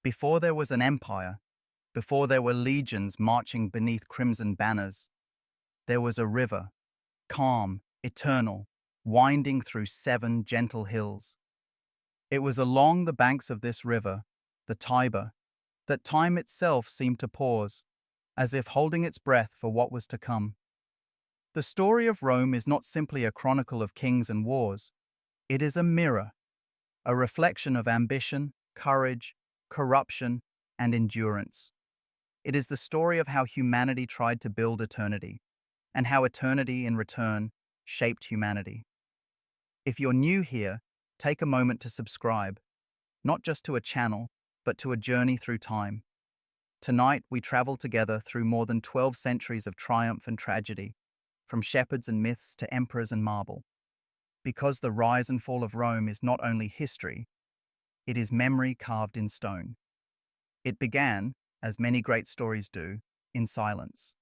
Before there was an empire, before there were legions marching beneath crimson banners, there was a river, calm, eternal, winding through 7 gentle hills. It was along the banks of this river, the Tiber, that time itself seemed to pause, as if holding its breath for what was to come. The story of Rome is not simply a chronicle of kings and wars. It is a mirror, a reflection of ambition, courage, corruption, and endurance. It is the story of how humanity tried to build eternity, and how eternity, in return, shaped humanity. If you're new here, take a moment to subscribe, not just to a channel, but to a journey through time. Tonight, we travel together through more than 12 centuries of triumph and tragedy, from shepherds and myths to emperors and marble. Because the rise and fall of Rome is not only history, it is memory carved in stone. It began, as many great stories do, in silence.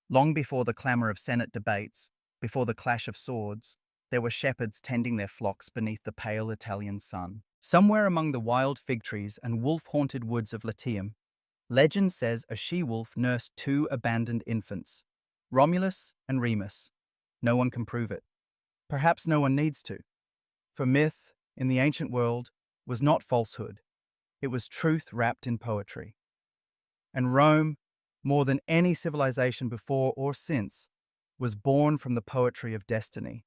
Long before the clamor of Senate debates, before the clash of swords, there were shepherds tending their flocks beneath the pale Italian sun. Somewhere among the wild fig trees and wolf-haunted woods of Latium, legend says a she-wolf nursed 2 abandoned infants, Romulus and Remus. No one can prove it. Perhaps no one needs to. For myth, in the ancient world, was not falsehood. It was truth wrapped in poetry. And Rome, more than any civilization before or since, was born from the poetry of destiny.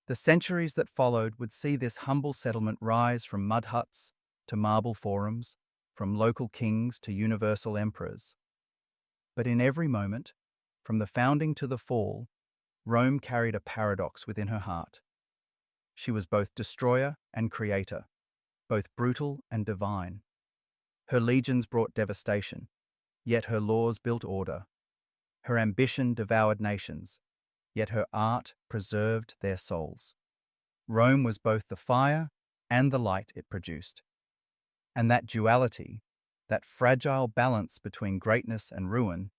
The centuries that followed would see this humble settlement rise from mud huts to marble forums, from local kings to universal emperors. But in every moment, from the founding to the fall, Rome carried a paradox within her heart. She was both destroyer and creator, both brutal and divine. Her legions brought devastation, yet her laws built order. Her ambition devoured nations, yet her art preserved their souls. Rome was both the fire and the light it produced. And that duality, that fragile balance between greatness and ruin,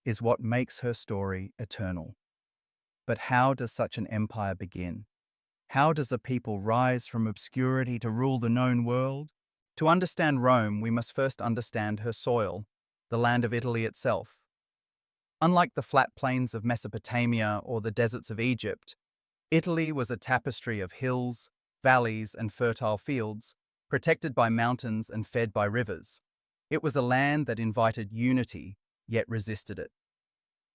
is what makes her story eternal. But how does such an empire begin? How does a people rise from obscurity to rule the known world? To understand Rome, we must first understand her soil, the land of Italy itself. Unlike the flat plains of Mesopotamia or the deserts of Egypt, Italy was a tapestry of hills, valleys, and fertile fields, protected by mountains and fed by rivers. It was a land that invited unity, yet resisted it.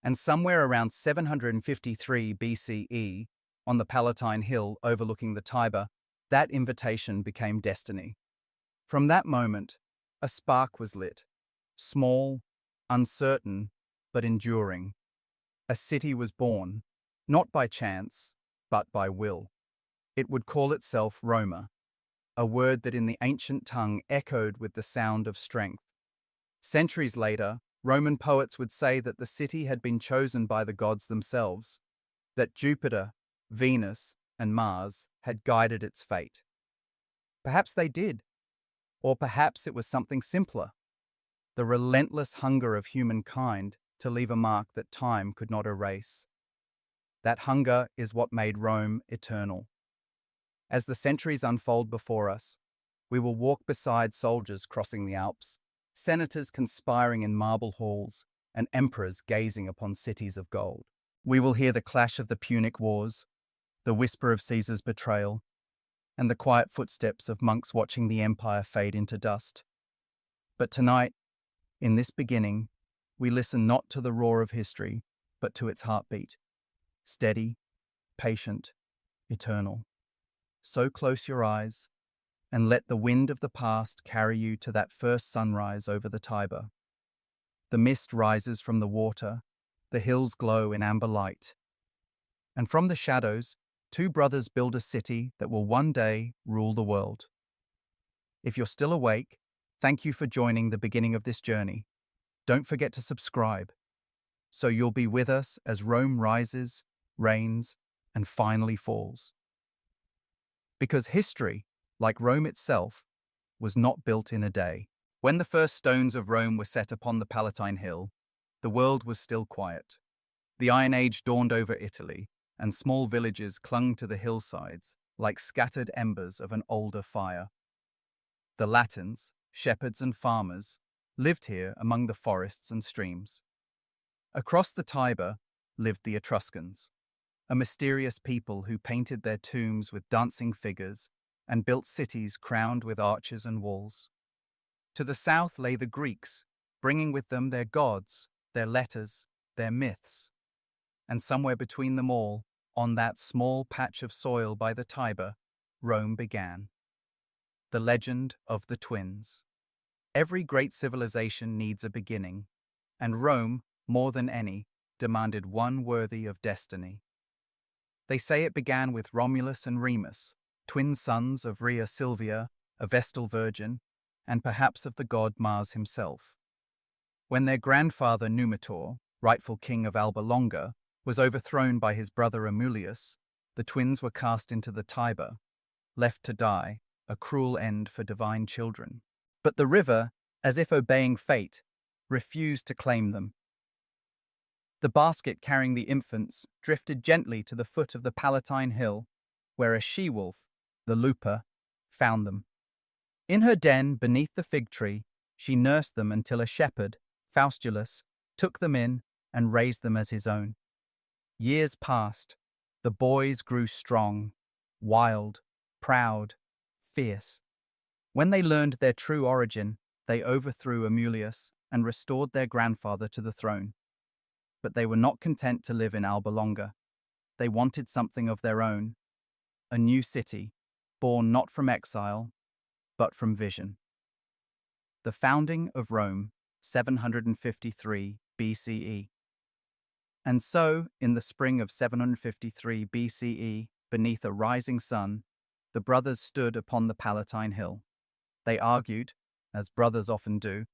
And somewhere around 753 BCE, on the Palatine Hill overlooking the Tiber, that invitation became destiny. From that moment, a spark was lit, small, uncertain, but enduring. A city was born, not by chance, but by will. It would call itself Roma, a word that in the ancient tongue echoed with the sound of strength. Centuries later, Roman poets would say that the city had been chosen by the gods themselves, that Jupiter, Venus, and Mars had guided its fate. Perhaps they did, or perhaps it was something simpler, the relentless hunger of humankind to leave a mark that time could not erase. That hunger is what made Rome eternal. As the centuries unfold before us, we will walk beside soldiers crossing the Alps, senators conspiring in marble halls, and emperors gazing upon cities of gold. We will hear the clash of the Punic Wars, the whisper of Caesar's betrayal, and the quiet footsteps of monks watching the empire fade into dust. But tonight, in this beginning, we listen not to the roar of history, but to its heartbeat. Steady, patient, eternal. So close your eyes, and let the wind of the past carry you to that first sunrise over the Tiber. The mist rises from the water, the hills glow in amber light. And from the shadows, 2 brothers build a city that will one day rule the world. If you're still awake, thank you for joining the beginning of this journey. Don't forget to subscribe, so you'll be with us as Rome rises, reigns, and finally falls. Because history, like Rome itself, was not built in a day. When the first stones of Rome were set upon the Palatine Hill, the world was still quiet. The Iron Age dawned over Italy, and small villages clung to the hillsides like scattered embers of an older fire. The Latins, shepherds and farmers, lived here among the forests and streams. Across the Tiber lived the Etruscans, a mysterious people who painted their tombs with dancing figures and built cities crowned with arches and walls. To the south lay the Greeks, bringing with them their gods, their letters, their myths. And somewhere between them all, on that small patch of soil by the Tiber, Rome began. The legend of the twins. Every great civilization needs a beginning, and Rome, more than any, demanded one worthy of destiny. They say it began with Romulus and Remus, twin sons of Rhea Silvia, a Vestal virgin, and perhaps of the god Mars himself. When their grandfather Numitor, rightful king of Alba Longa, was overthrown by his brother Amulius, the twins were cast into the Tiber, left to die, a cruel end for divine children. But the river, as if obeying fate, refused to claim them. The basket carrying the infants drifted gently to the foot of the Palatine Hill, where a she-wolf, the Lupa, found them. In her den beneath the fig tree, she nursed them until a shepherd, Faustulus, took them in and raised them as his own. Years passed. The boys grew strong, wild, proud, fierce. When they learned their true origin, they overthrew Amulius and restored their grandfather to the throne. But they were not content to live in Alba Longa. They wanted something of their own, a new city, born not from exile, but from vision. The founding of Rome, 753 BCE. And so, in the spring of 753 BCE, beneath a rising sun, the brothers stood upon the Palatine Hill. They argued, as brothers often do,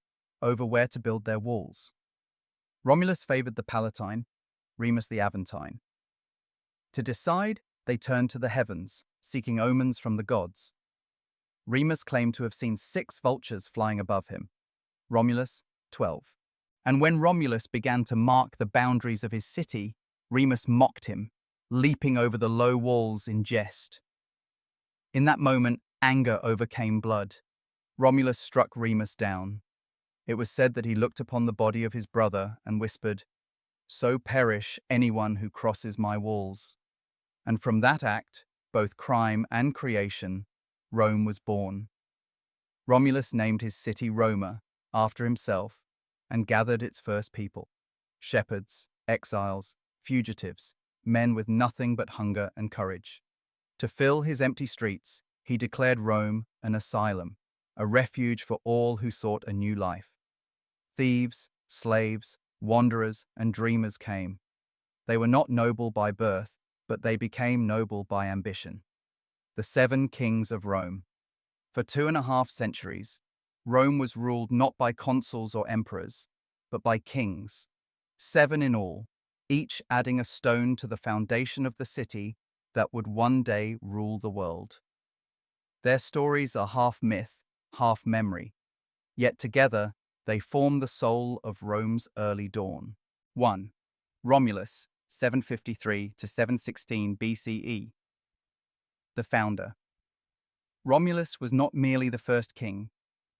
over where to build their walls. Romulus favored the Palatine, Remus the Aventine. To decide, they turned to the heavens, seeking omens from the gods. Remus claimed to have seen 6 vultures flying above him, Romulus 12. And when Romulus began to mark the boundaries of his city, Remus mocked him, leaping over the low walls in jest. In that moment, anger overcame blood. Romulus struck Remus down. It was said that he looked upon the body of his brother and whispered, "So perish anyone who crosses my walls." And from that act, both crime and creation, Rome was born. Romulus named his city Roma, after himself, and gathered its first people, shepherds, exiles, fugitives, men with nothing but hunger and courage. To fill his empty streets, he declared Rome an asylum, a refuge for all who sought a new life. Thieves, slaves, wanderers, and dreamers came. They were not noble by birth, but they became noble by ambition. The 7 kings of Rome. For 2.5 centuries, Rome was ruled not by consuls or emperors, but by kings, 7 in all, each adding a stone to the foundation of the city that would one day rule the world. Their stories are half myth, half memory, yet together they form the soul of Rome's early dawn. 1. Romulus, 753 to 716 BCE. The founder. Romulus was not merely the first king,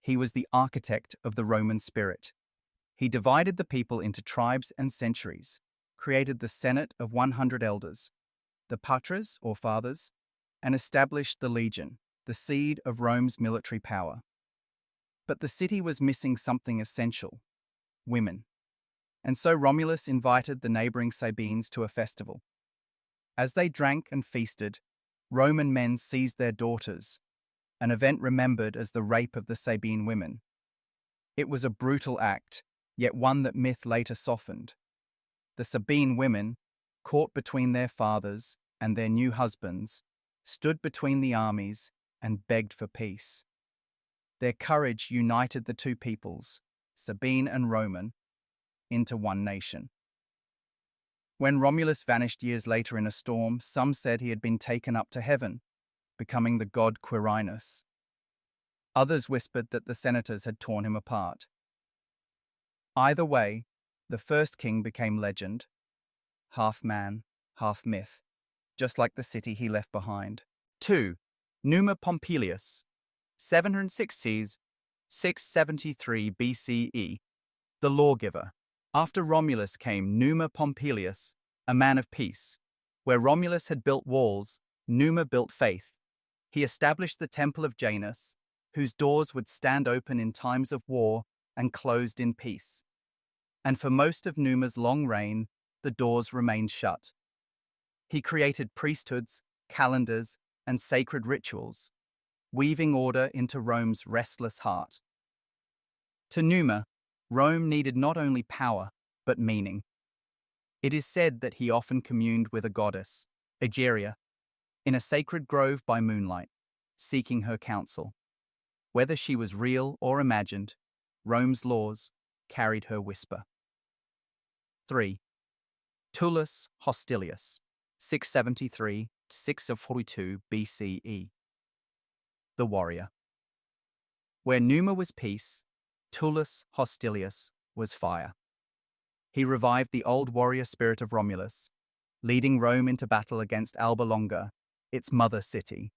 he was the architect of the Roman spirit. He divided the people into tribes and centuries, created the Senate of 100 elders, the Patras, or fathers, and established the legion, the seed of Rome's military power. But the city was missing something essential: women. And so Romulus invited the neighboring Sabines to a festival. As they drank and feasted, Roman men seized their daughters, an event remembered as the rape of the Sabine women. It was a brutal act, yet one that myth later softened. The Sabine women, caught between their fathers and their new husbands, stood between the armies and begged for peace. Their courage united the two peoples, Sabine and Roman, into one nation. When Romulus vanished years later in a storm, some said he had been taken up to heaven, becoming the god Quirinus. Others whispered that the senators had torn him apart. Either way, the first king became legend, half man, half myth, just like the city he left behind. 2. Numa Pompilius, 760s 673 BCE. The lawgiver. After Romulus came Numa Pompilius, a man of peace. Where Romulus had built walls, Numa built faith. He established the Temple of Janus, whose doors would stand open in times of war and closed in peace. And for most of Numa's long reign, the doors remained shut. He created priesthoods, calendars, and sacred rituals, weaving order into Rome's restless heart. To Numa, Rome needed not only power, but meaning. It is said that he often communed with a goddess, Egeria, in a sacred grove by moonlight, seeking her counsel. Whether she was real or imagined, Rome's laws carried her whisper. 3. Tullus Hostilius, 673–642 BCE. The warrior. Where Numa was peace, Tullus Hostilius was fire. He revived the old warrior spirit of Romulus, leading Rome into battle against Alba Longa, its mother city.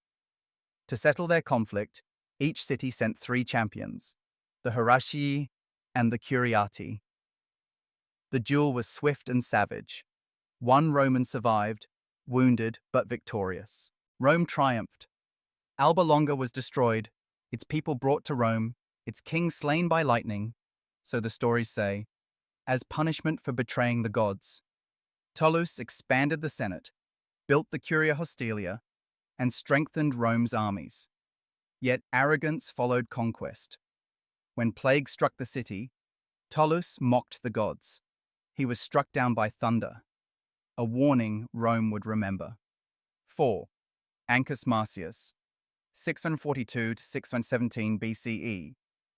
To settle their conflict, each city sent 3 champions, the Horatii and the Curiati. The duel was swift and savage. One Roman survived, wounded but victorious. Rome triumphed. Alba Longa was destroyed, its people brought to Rome, its king slain by lightning, so the stories say, as punishment for betraying the gods. Tullus expanded the Senate, built the Curia Hostilia, and strengthened Rome's armies. Yet arrogance followed conquest. When plague struck the city, Tullus mocked the gods. He was struck down by thunder, a warning Rome would remember. 4. Ancus Marcius, 642–617 BCE,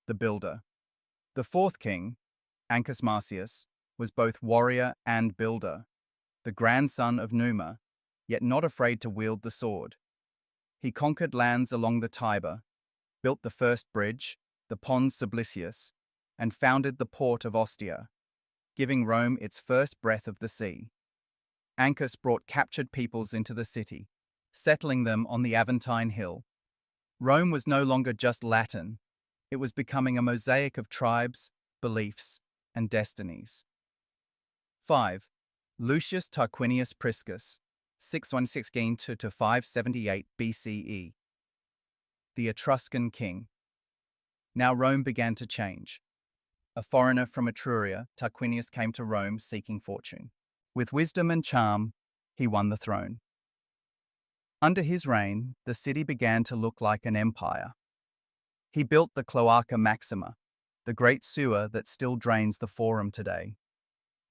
the builder. The 4th king, Ancus Marcius, was both warrior and builder, the grandson of Numa, yet not afraid to wield the sword. He conquered lands along the Tiber, built the first bridge, the Pons Sublicius, and founded the port of Ostia, giving Rome its first breath of the sea. Ancus brought captured peoples into the city, settling them on the Aventine Hill. Rome was no longer just Latin, it was becoming a mosaic of tribes, beliefs, and destinies. 5. Lucius Tarquinius Priscus, 616–578 BCE. The Etruscan king. Now Rome began to change. A foreigner from Etruria, Tarquinius came to Rome seeking fortune. With wisdom and charm, he won the throne. Under his reign, the city began to look like an empire. He built the Cloaca Maxima, the great sewer that still drains the Forum today.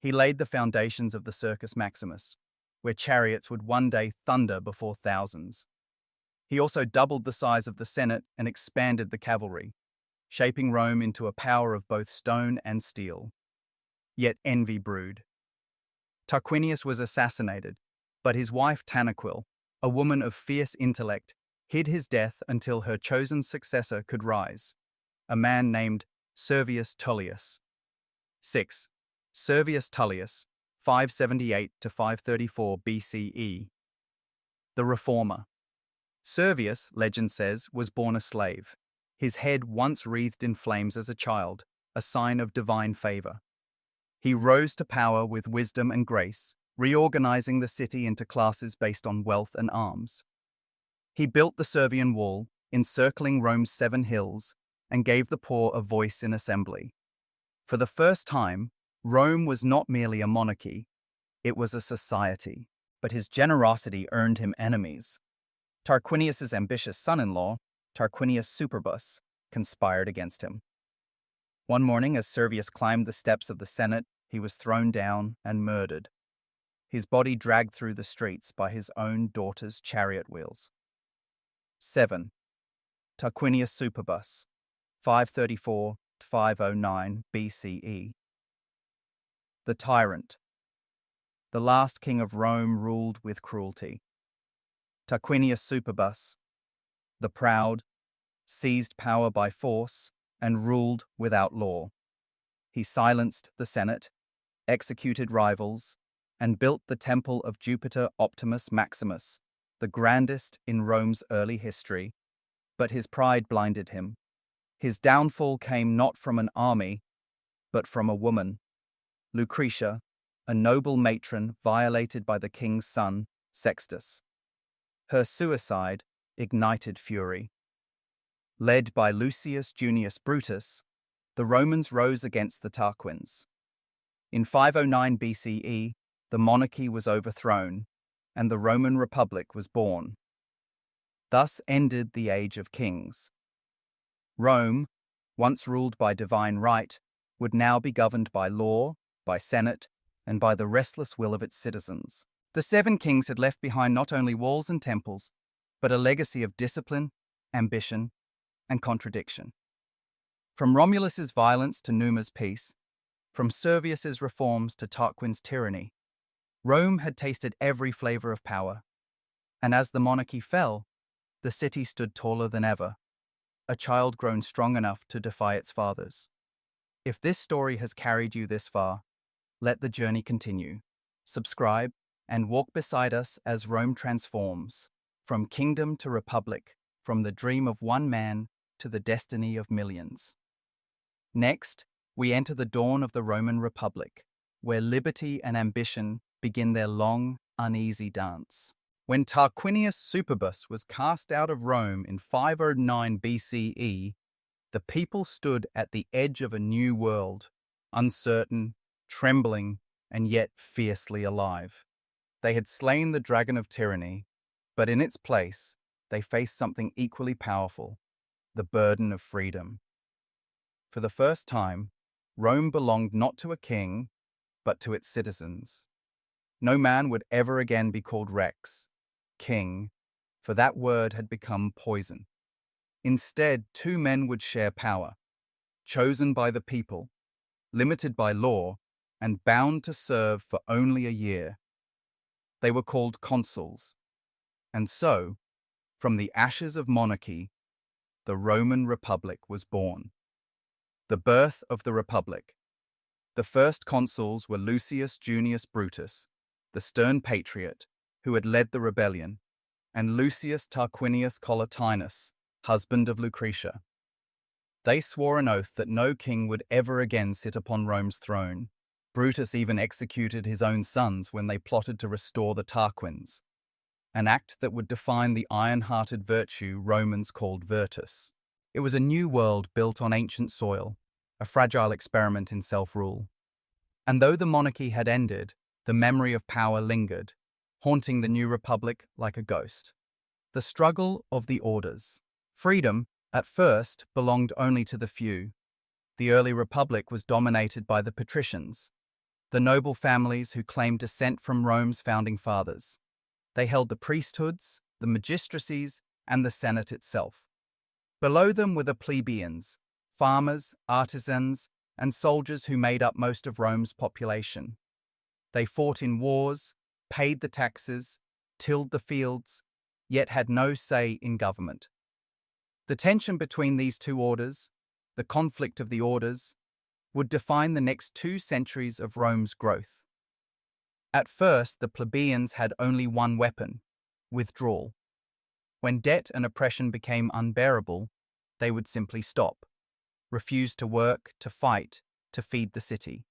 He laid the foundations of the Circus Maximus, where chariots would one day thunder before thousands. He also doubled the size of the Senate and expanded the cavalry, shaping Rome into a power of both stone and steel. Yet envy brewed. Tarquinius was assassinated, but his wife Tanaquil, a woman of fierce intellect, hid his death until her chosen successor could rise, a man named Servius Tullius. 6. Servius Tullius, 578–534 BCE. The Reformer. Servius, legend says, was born a slave, his head once wreathed in flames as a child, a sign of divine favor. He rose to power with wisdom and grace, reorganizing the city into classes based on wealth and arms. He built the Servian Wall, encircling Rome's 7 hills, and gave the poor a voice in assembly. For the first time, Rome was not merely a monarchy, it was a society. But his generosity earned him enemies. Tarquinius's ambitious son-in-law, Tarquinius Superbus, conspired against him. One morning, as Servius climbed the steps of the Senate, he was thrown down and murdered, his body dragged through the streets by his own daughter's chariot wheels. 7. Tarquinius Superbus, 534–509 BCE. The tyrant. The last king of Rome ruled with cruelty. Tarquinius Superbus, the proud, seized power by force and ruled without law. He silenced the Senate, executed rivals, and built the temple of Jupiter Optimus Maximus, the grandest in Rome's early history, but his pride blinded him. His downfall came not from an army, but from a woman, Lucretia, a noble matron violated by the king's son, Sextus. Her suicide ignited fury. Led by Lucius Junius Brutus, the Romans rose against the Tarquins. In 509 BCE, the monarchy was overthrown, and the Roman Republic was born. Thus ended the Age of Kings. Rome, once ruled by divine right, would now be governed by law, by senate, and by the restless will of its citizens. The seven kings had left behind not only walls and temples, but a legacy of discipline, ambition, and contradiction. From Romulus's violence to Numa's peace, from Servius's reforms to Tarquin's tyranny, Rome had tasted every flavor of power, and as the monarchy fell, the city stood taller than ever, a child grown strong enough to defy its fathers. If this story has carried you this far, let the journey continue. Subscribe and walk beside us as Rome transforms, from kingdom to republic, from the dream of one man to the destiny of millions. Next, we enter the dawn of the Roman Republic, where liberty and ambition begin their long, uneasy dance. When Tarquinius Superbus was cast out of Rome in 509 BCE, the people stood at the edge of a new world, uncertain, trembling, and yet fiercely alive. They had slain the dragon of tyranny, but in its place, they faced something equally powerful, the burden of freedom. For the first time, Rome belonged not to a king, but to its citizens. No man would ever again be called Rex, king, for that word had become poison. Instead, two men would share power, chosen by the people, limited by law, and bound to serve for only a year. They were called consuls. And so, from the ashes of monarchy, the Roman Republic was born. The birth of the Republic. The first consuls were Lucius Junius Brutus, the stern patriot who had led the rebellion, and Lucius Tarquinius Collatinus, husband of Lucretia. They swore an oath that no king would ever again sit upon Rome's throne. Brutus even executed his own sons when they plotted to restore the Tarquins, an act that would define the iron-hearted virtue Romans called virtus. It was a new world built on ancient soil, a fragile experiment in self-rule. And though the monarchy had ended, the memory of power lingered, haunting the new republic like a ghost. The struggle of the orders. Freedom, at first, belonged only to the few. The early republic was dominated by the patricians, the noble families who claimed descent from Rome's founding fathers. They held the priesthoods, the magistracies, and the Senate itself. Below them were the plebeians, farmers, artisans, and soldiers who made up most of Rome's population. They fought in wars, paid the taxes, tilled the fields, yet had no say in government. The tension between these two orders, the conflict of the orders, would define the next 2 centuries of Rome's growth. At first, the plebeians had only one weapon: withdrawal. When debt and oppression became unbearable, they would simply stop, refuse to work, to fight, to feed the city.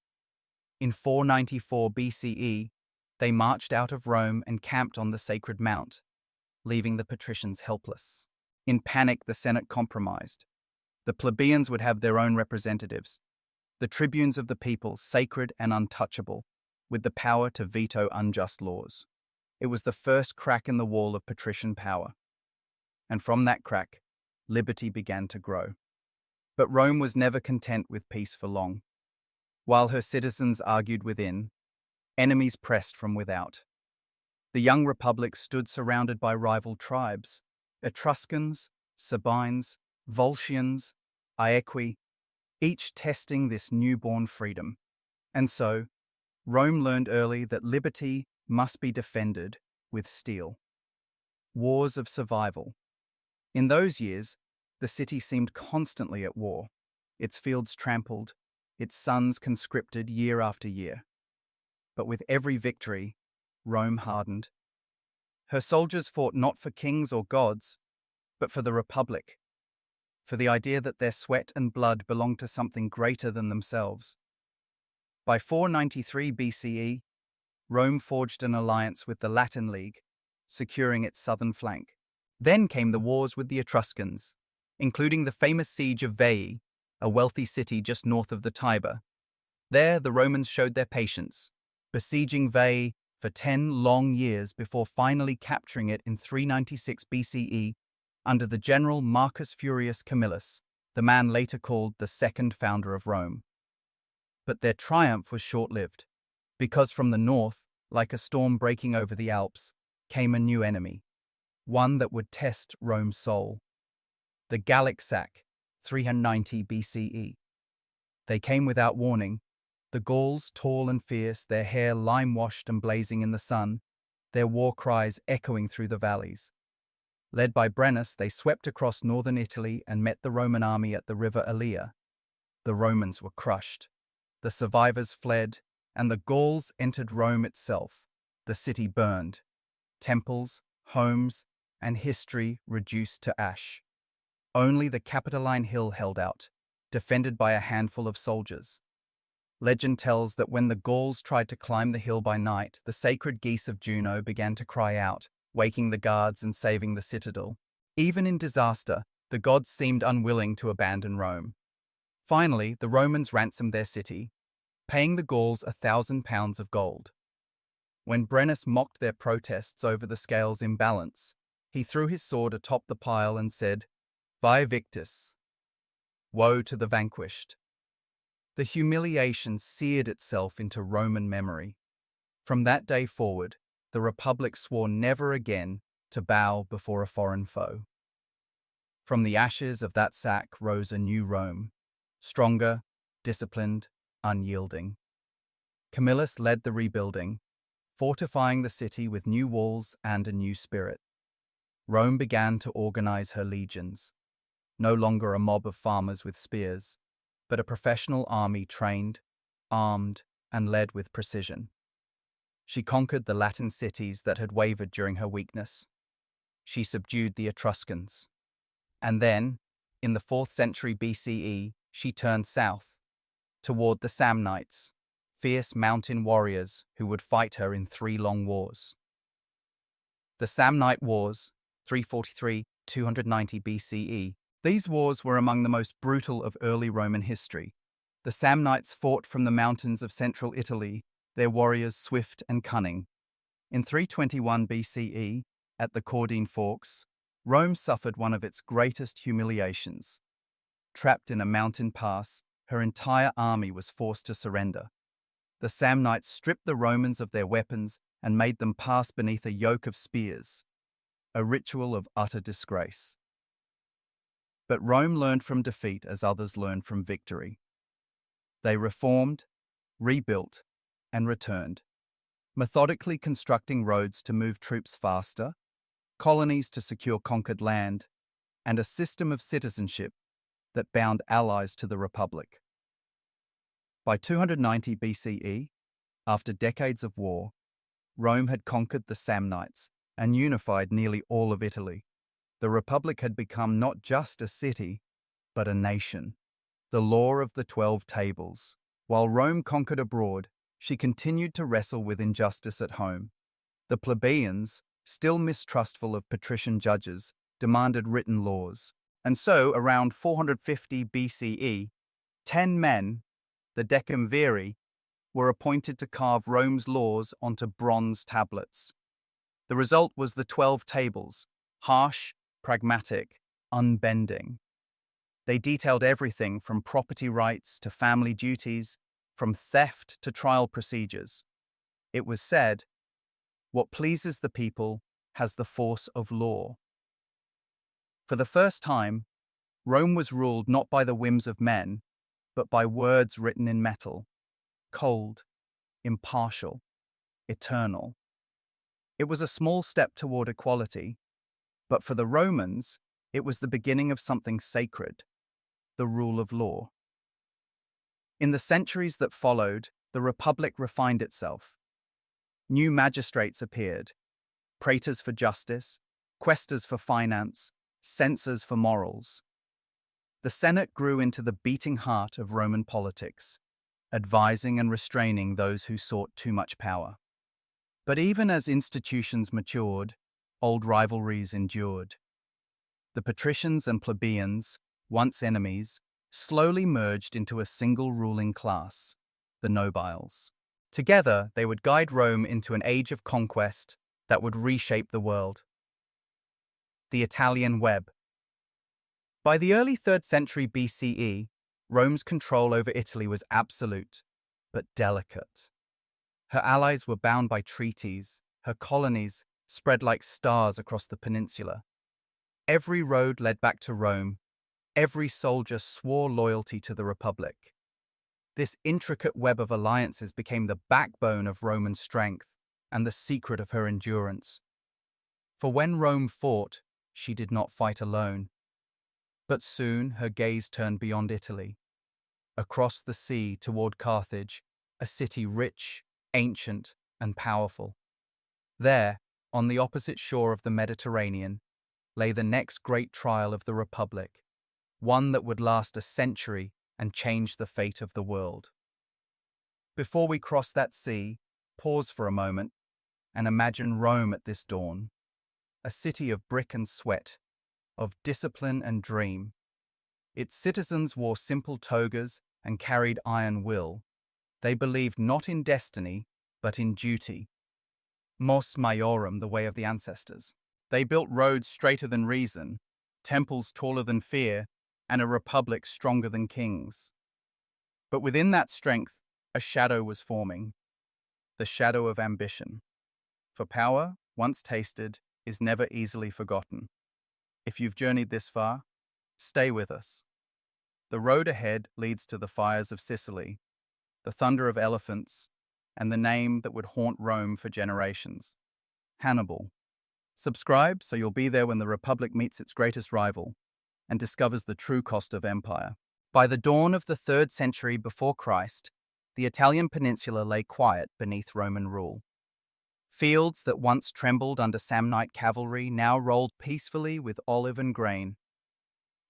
In 494 BCE, they marched out of Rome and camped on the Sacred Mount, leaving the patricians helpless. In panic, the Senate compromised. The plebeians would have their own representatives, the tribunes of the people, sacred and untouchable, with the power to veto unjust laws. It was the first crack in the wall of patrician power. And from that crack, liberty began to grow. But Rome was never content with peace for long. While her citizens argued within, enemies pressed from without. The young republic stood surrounded by rival tribes: Etruscans, Sabines, Volscians, Aequi, each testing this newborn freedom. And so, Rome learned early that liberty must be defended with steel. Wars of survival. In those years, the city seemed constantly at war, its fields trampled, its sons conscripted year after year. But with every victory, Rome hardened. Her soldiers fought not for kings or gods, but for the Republic, for the idea that their sweat and blood belonged to something greater than themselves. By 493 BCE, Rome forged an alliance with the Latin League, securing its southern flank. Then came the wars with the Etruscans, including the famous siege of Veii, a wealthy city just north of the Tiber. There, the Romans showed their patience, besieging Veii for 10 long years before finally capturing it in 396 BCE under the general Marcus Furius Camillus, the man later called the second founder of Rome. But their triumph was short-lived, because from the north, like a storm breaking over the Alps, came a new enemy, one that would test Rome's soul. The Gallic sack, 390 BCE. They came without warning, the Gauls tall and fierce, their hair lime-washed and blazing in the sun, their war cries echoing through the valleys. Led by Brennus, they swept across northern Italy and met the Roman army at the river Allia. The Romans were crushed. The survivors fled, and the Gauls entered Rome itself. The city burned. Temples, homes, and history reduced to ash. Only the Capitoline Hill held out, defended by a handful of soldiers. Legend tells that when the Gauls tried to climb the hill by night, the sacred geese of Juno began to cry out, waking the guards and saving the citadel. Even in disaster, the gods seemed unwilling to abandon Rome. Finally, the Romans ransomed their city, paying the Gauls 1,000 pounds of gold. When Brennus mocked their protests over the scales' imbalance, he threw his sword atop the pile and said, "Vae victis," woe to the vanquished. The humiliation seared itself into Roman memory. From that day forward, the Republic swore never again to bow before a foreign foe. From the ashes of that sack rose a new Rome, stronger, disciplined, unyielding. Camillus led the rebuilding, fortifying the city with new walls and a new spirit. Rome began to organize her legions, no longer a mob of farmers with spears, but a professional army trained, armed, and led with precision. She conquered the Latin cities that had wavered during her weakness. She subdued the Etruscans. And then, in the 4th century BCE, she turned south, toward the Samnites, fierce mountain warriors who would fight her in 3 long wars. The Samnite Wars, 343–290 BCE. These wars were among the most brutal of early Roman history. The Samnites fought from the mountains of central Italy, their warriors swift and cunning. In 321 BCE, at the Caudine Forks, Rome suffered one of its greatest humiliations. Trapped in a mountain pass, her entire army was forced to surrender. The Samnites stripped the Romans of their weapons and made them pass beneath a yoke of spears, a ritual of utter disgrace. But Rome learned from defeat as others learned from victory. They reformed, rebuilt, and returned, methodically constructing roads to move troops faster, colonies to secure conquered land, and a system of citizenship that bound allies to the Republic. By 290 BCE, after decades of war, Rome had conquered the Samnites and unified nearly all of Italy. The Republic had become not just a city, but a nation. The law of the 12 tables. While Rome conquered abroad, she continued to wrestle with injustice at home. The plebeians, still mistrustful of patrician judges, demanded written laws. And so, around 450 BCE, 10 men, the decemviri, were appointed to carve Rome's laws onto bronze tablets. The result was the 12 tables, harsh, pragmatic, unbending. They detailed everything from property rights to family duties, from theft to trial procedures. It was said, "What pleases the people has the force of law." For the first time, Rome was ruled not by the whims of men, but by words written in metal, cold, impartial, eternal. It was a small step toward equality, but for the Romans, it was the beginning of something sacred, the rule of law. In the centuries that followed, the Republic refined itself. New magistrates appeared, praetors for justice, quaestors for finance, censors for morals. The Senate grew into the beating heart of Roman politics, advising and restraining those who sought too much power. But even as institutions matured, old rivalries endured. The patricians and plebeians, once enemies, slowly merged into a single ruling class, the nobiles. Together, they would guide Rome into an age of conquest that would reshape the world. The Italian web. By the early 3rd century BCE, Rome's control over Italy was absolute, but delicate. Her allies were bound by treaties, her colonies spread like stars across the peninsula. Every road led back to Rome, every soldier swore loyalty to the Republic. This intricate web of alliances became the backbone of Roman strength and the secret of her endurance. For when Rome fought, she did not fight alone. But soon her gaze turned beyond Italy, across the sea toward Carthage, a city rich, ancient, and powerful. There, on the opposite shore of the Mediterranean, lay the next great trial of the Republic, one that would last a century and change the fate of the world. Before we cross that sea, pause for a moment and imagine Rome at this dawn, a city of brick and sweat, of discipline and dream. Its citizens wore simple togas and carried iron will. They believed not in destiny, but in duty. Mos maiorum, the way of the ancestors. They built roads straighter than reason, temples taller than fear, and a republic stronger than kings. But within that strength, a shadow was forming, the shadow of ambition. For power, once tasted, is never easily forgotten. If you've journeyed this far, stay with us. The road ahead leads to the fires of Sicily, the thunder of elephants, and the name that would haunt Rome for generations: Hannibal. Subscribe so you'll be there when the Republic meets its greatest rival and discovers the true cost of empire. By the dawn of the 3rd century before Christ, the Italian peninsula lay quiet beneath Roman rule. Fields that once trembled under Samnite cavalry now rolled peacefully with olive and grain.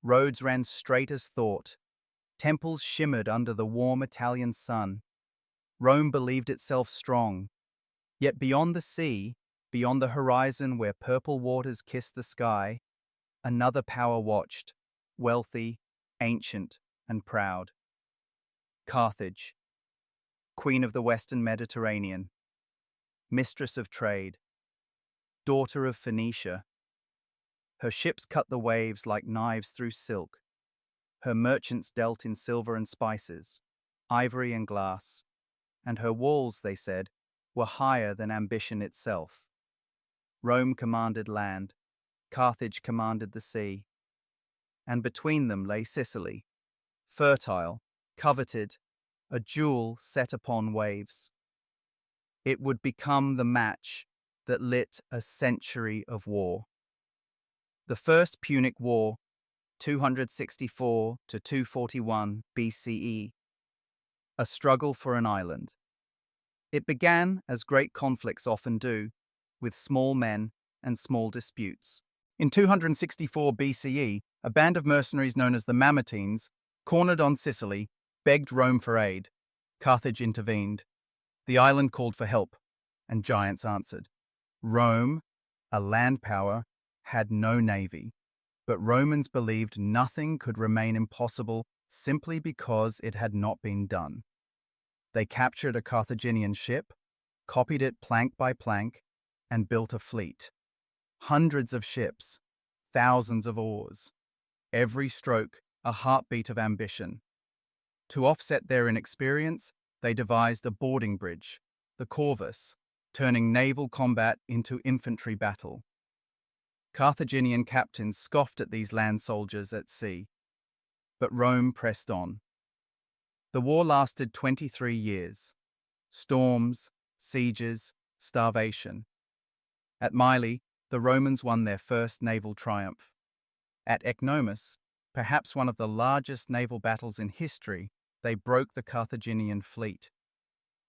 Roads ran straight as thought. Temples shimmered under the warm Italian sun. Rome believed itself strong. Yet beyond the sea, beyond the horizon where purple waters kissed the sky, another power watched, wealthy, ancient, and proud. Carthage, queen of the Western Mediterranean, mistress of trade, daughter of Phoenicia. Her ships cut the waves like knives through silk. Her merchants dealt in silver and spices, ivory and glass, and her walls, they said, were higher than ambition itself. Rome commanded land, Carthage commanded the sea, and between them lay Sicily, fertile, coveted, a jewel set upon waves. It would become the match that lit a century of war. The First Punic War, 264 to 241 BCE, a struggle for an island. It began, as great conflicts often do, with small men and small disputes. In 264 BCE, a band of mercenaries known as the Mamertines, cornered on Sicily, begged Rome for aid. Carthage intervened. The island called for help, and giants answered. Rome, a land power, had no navy, but Romans believed nothing could remain impossible simply because it had not been done. They captured a Carthaginian ship, copied it plank by plank, and built a fleet. Hundreds of ships, thousands of oars, every stroke a heartbeat of ambition. To offset their inexperience, they devised a boarding bridge, the corvus, turning naval combat into infantry battle. Carthaginian captains scoffed at these land soldiers at sea, but Rome pressed on. The war lasted 23 years. Storms, sieges, starvation. At Mylae, the Romans won their first naval triumph. At Ecnomus, perhaps one of the largest naval battles in history, they broke the Carthaginian fleet.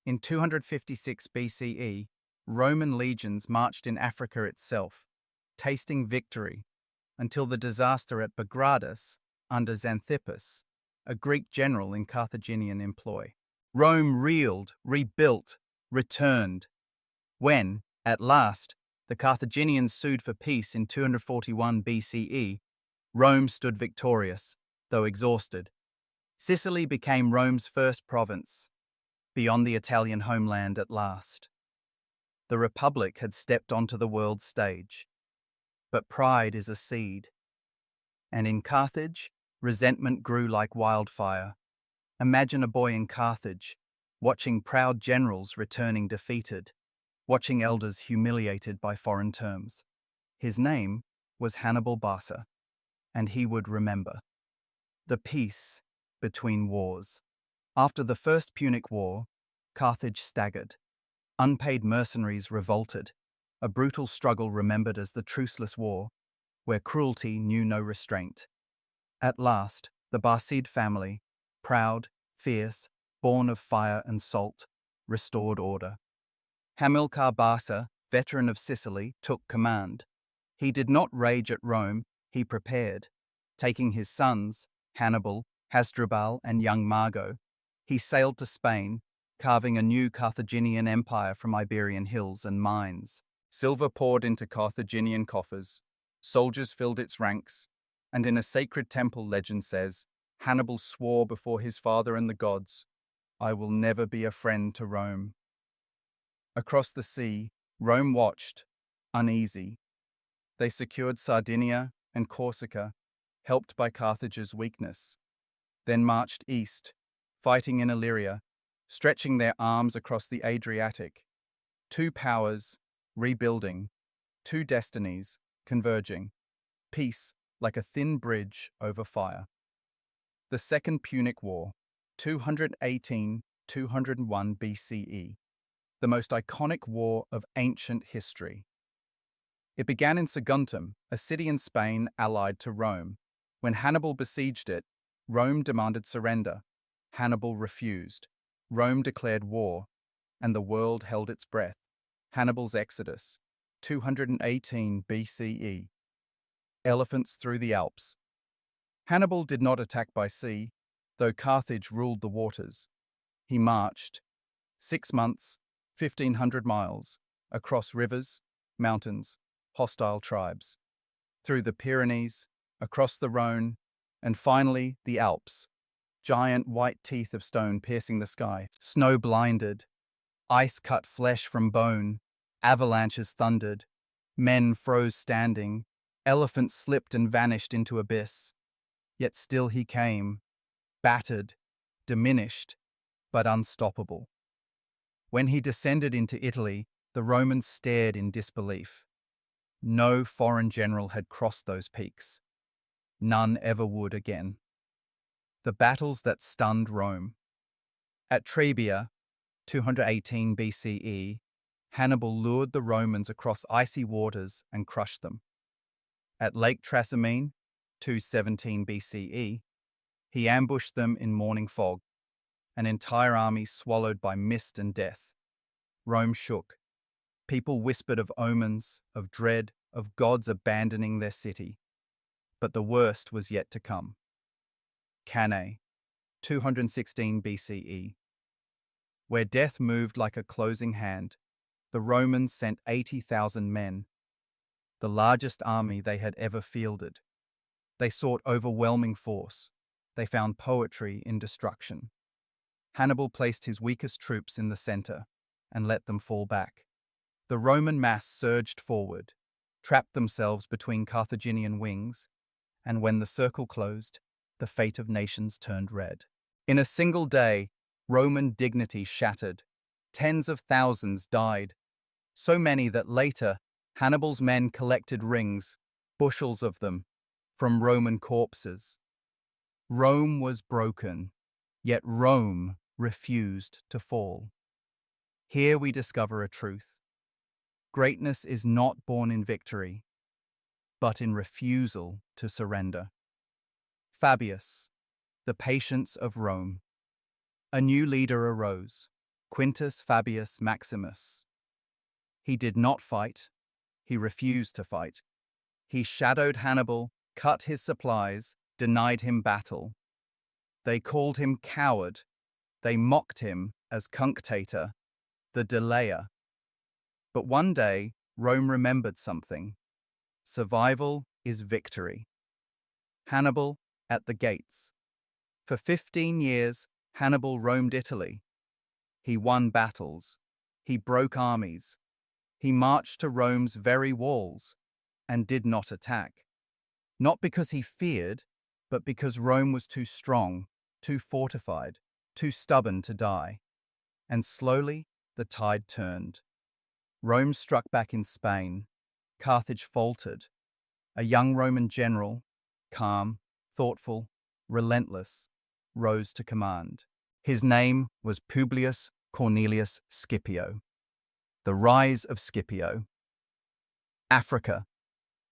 In 256 BCE, Roman legions marched in Africa itself, tasting victory, until the disaster at Bagradus under Xanthippus, a Greek general in Carthaginian employ. Rome reeled, rebuilt, returned. When, at last, the Carthaginians sued for peace in 241 BCE, Rome stood victorious, though exhausted. Sicily became Rome's first province, beyond the Italian homeland at last. The Republic had stepped onto the world stage. But pride is a seed. And in Carthage, resentment grew like wildfire. Imagine a boy in Carthage, watching proud generals returning defeated, watching elders humiliated by foreign terms. His name was Hannibal Barca, and he would remember. The peace between wars. After the First Punic War, Carthage staggered. Unpaid mercenaries revolted, a brutal struggle remembered as the Truceless War, where cruelty knew no restraint. At last, the Barcid family, proud, fierce, born of fire and salt, restored order. Hamilcar Barca, veteran of Sicily, took command. He did not rage at Rome, he prepared. Taking his sons, Hannibal, Hasdrubal, and young Mago, he sailed to Spain, carving a new Carthaginian empire from Iberian hills and mines. Silver poured into Carthaginian coffers, soldiers filled its ranks, and in a sacred temple, legend says, Hannibal swore before his father and the gods, "I will never be a friend to Rome." Across the sea, Rome watched, uneasy. They secured Sardinia and Corsica, helped by Carthage's weakness, then marched east, fighting in Illyria, stretching their arms across the Adriatic. Two powers, rebuilding, two destinies, converging, peace like a thin bridge over fire. The Second Punic War, 218-201 BCE, the most iconic war of ancient history. It began in Saguntum, a city in Spain allied to Rome. When Hannibal besieged it, Rome demanded surrender. Hannibal refused. Rome declared war, and the world held its breath. Hannibal's Exodus, 218 BCE. Elephants through the Alps. Hannibal did not attack by sea, though Carthage ruled the waters. He marched 6 months, 1,500 miles, across rivers, mountains, hostile tribes, through the Pyrenees, across the Rhone, and finally the Alps, giant white teeth of stone piercing the sky, snow-blinded, ice cut flesh from bone, avalanches thundered, men froze standing, elephants slipped and vanished into abyss. Yet still he came, battered, diminished, but unstoppable. When he descended into Italy, the Romans stared in disbelief. No foreign general had crossed those peaks. None ever would again. The battles that stunned Rome. At Trebia, 218 BCE, Hannibal lured the Romans across icy waters and crushed them. At Lake Trasimene, 217 BCE, he ambushed them in morning fog, an entire army swallowed by mist and death. Rome shook. People whispered of omens, of dread, of gods abandoning their city. But the worst was yet to come. Cannae, 216 BCE. Where death moved like a closing hand, the Romans sent 80,000 men, the largest army they had ever fielded. They sought overwhelming force. They found poetry in destruction. Hannibal placed his weakest troops in the center and let them fall back. The Roman mass surged forward, trapped themselves between Carthaginian wings, and when the circle closed, the fate of nations turned red. In a single day, Roman dignity shattered. Tens of thousands died, so many that later Hannibal's men collected rings, bushels of them, from Roman corpses. Rome was broken, yet Rome refused to fall. Here we discover a truth. Greatness is not born in victory, but in refusal to surrender. Fabius, the patience of Rome. A new leader arose, Quintus Fabius Maximus. He did not fight. He refused to fight. He shadowed Hannibal, cut his supplies, denied him battle. They called him coward. They mocked him as cunctator, the delayer. But one day, Rome remembered something. Survival is victory. Hannibal at the gates. For 15 years, Hannibal roamed Italy. He won battles. He broke armies. He marched to Rome's very walls and did not attack. Not because he feared, but because Rome was too strong, too fortified, too stubborn to die. And slowly, the tide turned. Rome struck back in Spain. Carthage faltered. A young Roman general, calm, thoughtful, relentless, rose to command. His name was Publius Cornelius Scipio. The rise of Scipio. Africa.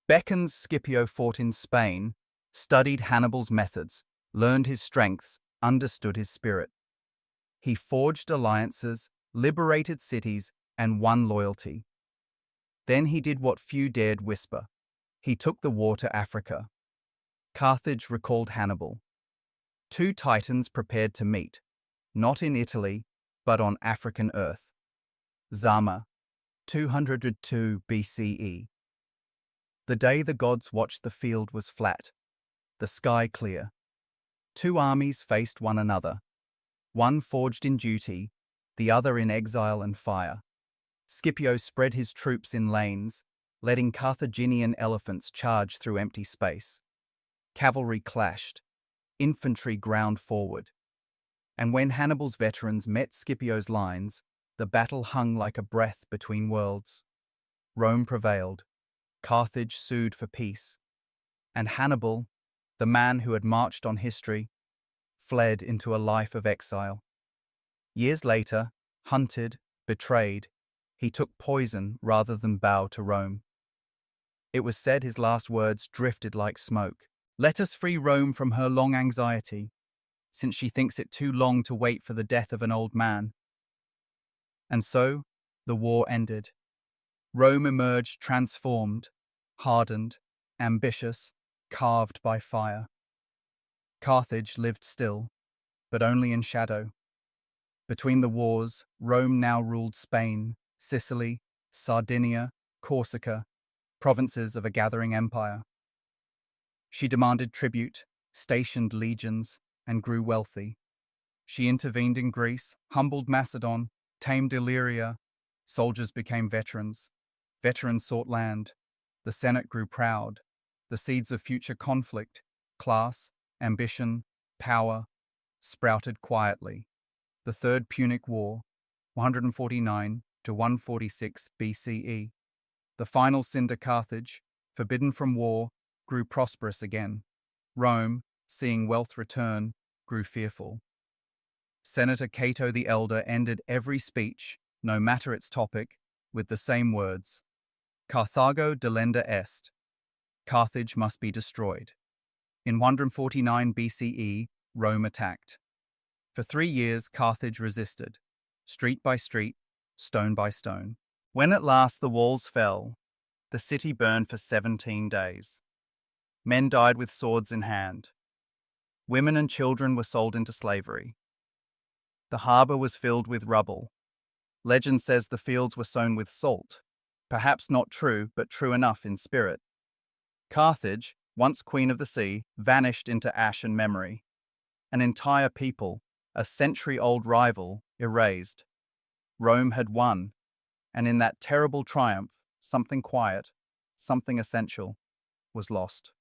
Beckons Scipio fought in Spain, studied Hannibal's methods, learned his strengths, understood his spirit. He forged alliances, liberated cities, and won loyalty. Then he did what few dared whisper. He took the war to Africa. Carthage recalled Hannibal. Two titans prepared to meet, not in Italy, but on African earth. Zama, 202 BCE. The day the gods watched the field was flat, the sky clear. Two armies faced one another, one forged in duty, the other in exile and fire. Scipio spread his troops in lanes, letting Carthaginian elephants charge through empty space. Cavalry clashed, infantry ground forward. And when Hannibal's veterans met Scipio's lines, the battle hung like a breath between worlds. Rome prevailed. Carthage sued for peace. And Hannibal, the man who had marched on history, fled into a life of exile. Years later, hunted, betrayed, he took poison rather than bow to Rome. It was said his last words drifted like smoke. "Let us free Rome from her long anxiety, since she thinks it too long to wait for the death of an old man." And so, the war ended. Rome emerged transformed, hardened, ambitious, carved by fire. Carthage lived still, but only in shadow. Between the wars, Rome now ruled Spain, Sicily, Sardinia, Corsica, provinces of a gathering empire. She demanded tribute, stationed legions, and grew wealthy. She intervened in Greece, humbled Macedon, tamed Illyria. Soldiers became veterans. Veterans sought land. The Senate grew proud. The seeds of future conflict, class, ambition, power, sprouted quietly. The Third Punic War, 149 to 146 BCE. The final sin to Carthage, forbidden from war, grew prosperous again. Rome, seeing wealth return, grew fearful. Senator Cato the Elder ended every speech, no matter its topic, with the same words: Carthago delenda est. Carthage must be destroyed. In 149 BCE, Rome attacked. For 3 years, Carthage resisted, street by street, stone by stone. When at last the walls fell, the city burned for 17 days. Men died with swords in hand. Women and children were sold into slavery. The harbor was filled with rubble. Legend says the fields were sown with salt. Perhaps not true, but true enough in spirit. Carthage, once queen of the sea, vanished into ash and memory. An entire people, a century-old rival, erased. Rome had won, and in that terrible triumph, something quiet, something essential, was lost.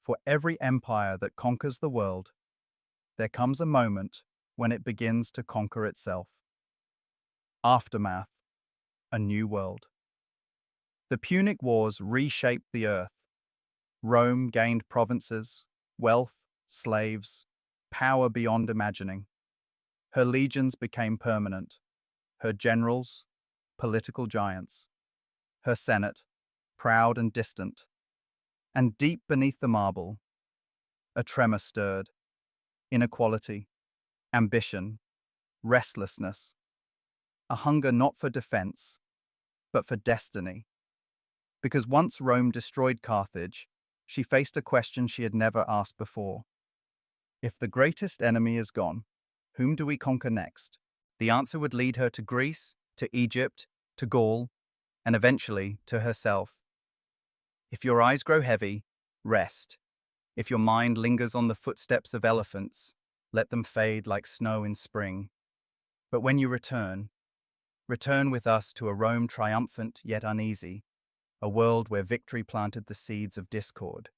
For every empire that conquers the world, there comes a moment when it begins to conquer itself. Aftermath, a new world. The Punic Wars reshaped the earth. Rome gained provinces, wealth, slaves, power beyond imagining. Her legions became permanent. Her generals, political giants. Her senate, proud and distant. And deep beneath the marble, a tremor stirred. Inequality, ambition, restlessness. A hunger not for defense, but for destiny. Because once Rome destroyed Carthage, she faced a question she had never asked before. If the greatest enemy is gone, whom do we conquer next? The answer would lead her to Greece, to Egypt, to Gaul, and eventually to herself. If your eyes grow heavy, rest. If your mind lingers on the footsteps of elephants, let them fade like snow in spring. But when you return with us to a Rome triumphant yet uneasy, a world where victory planted the seeds of discord.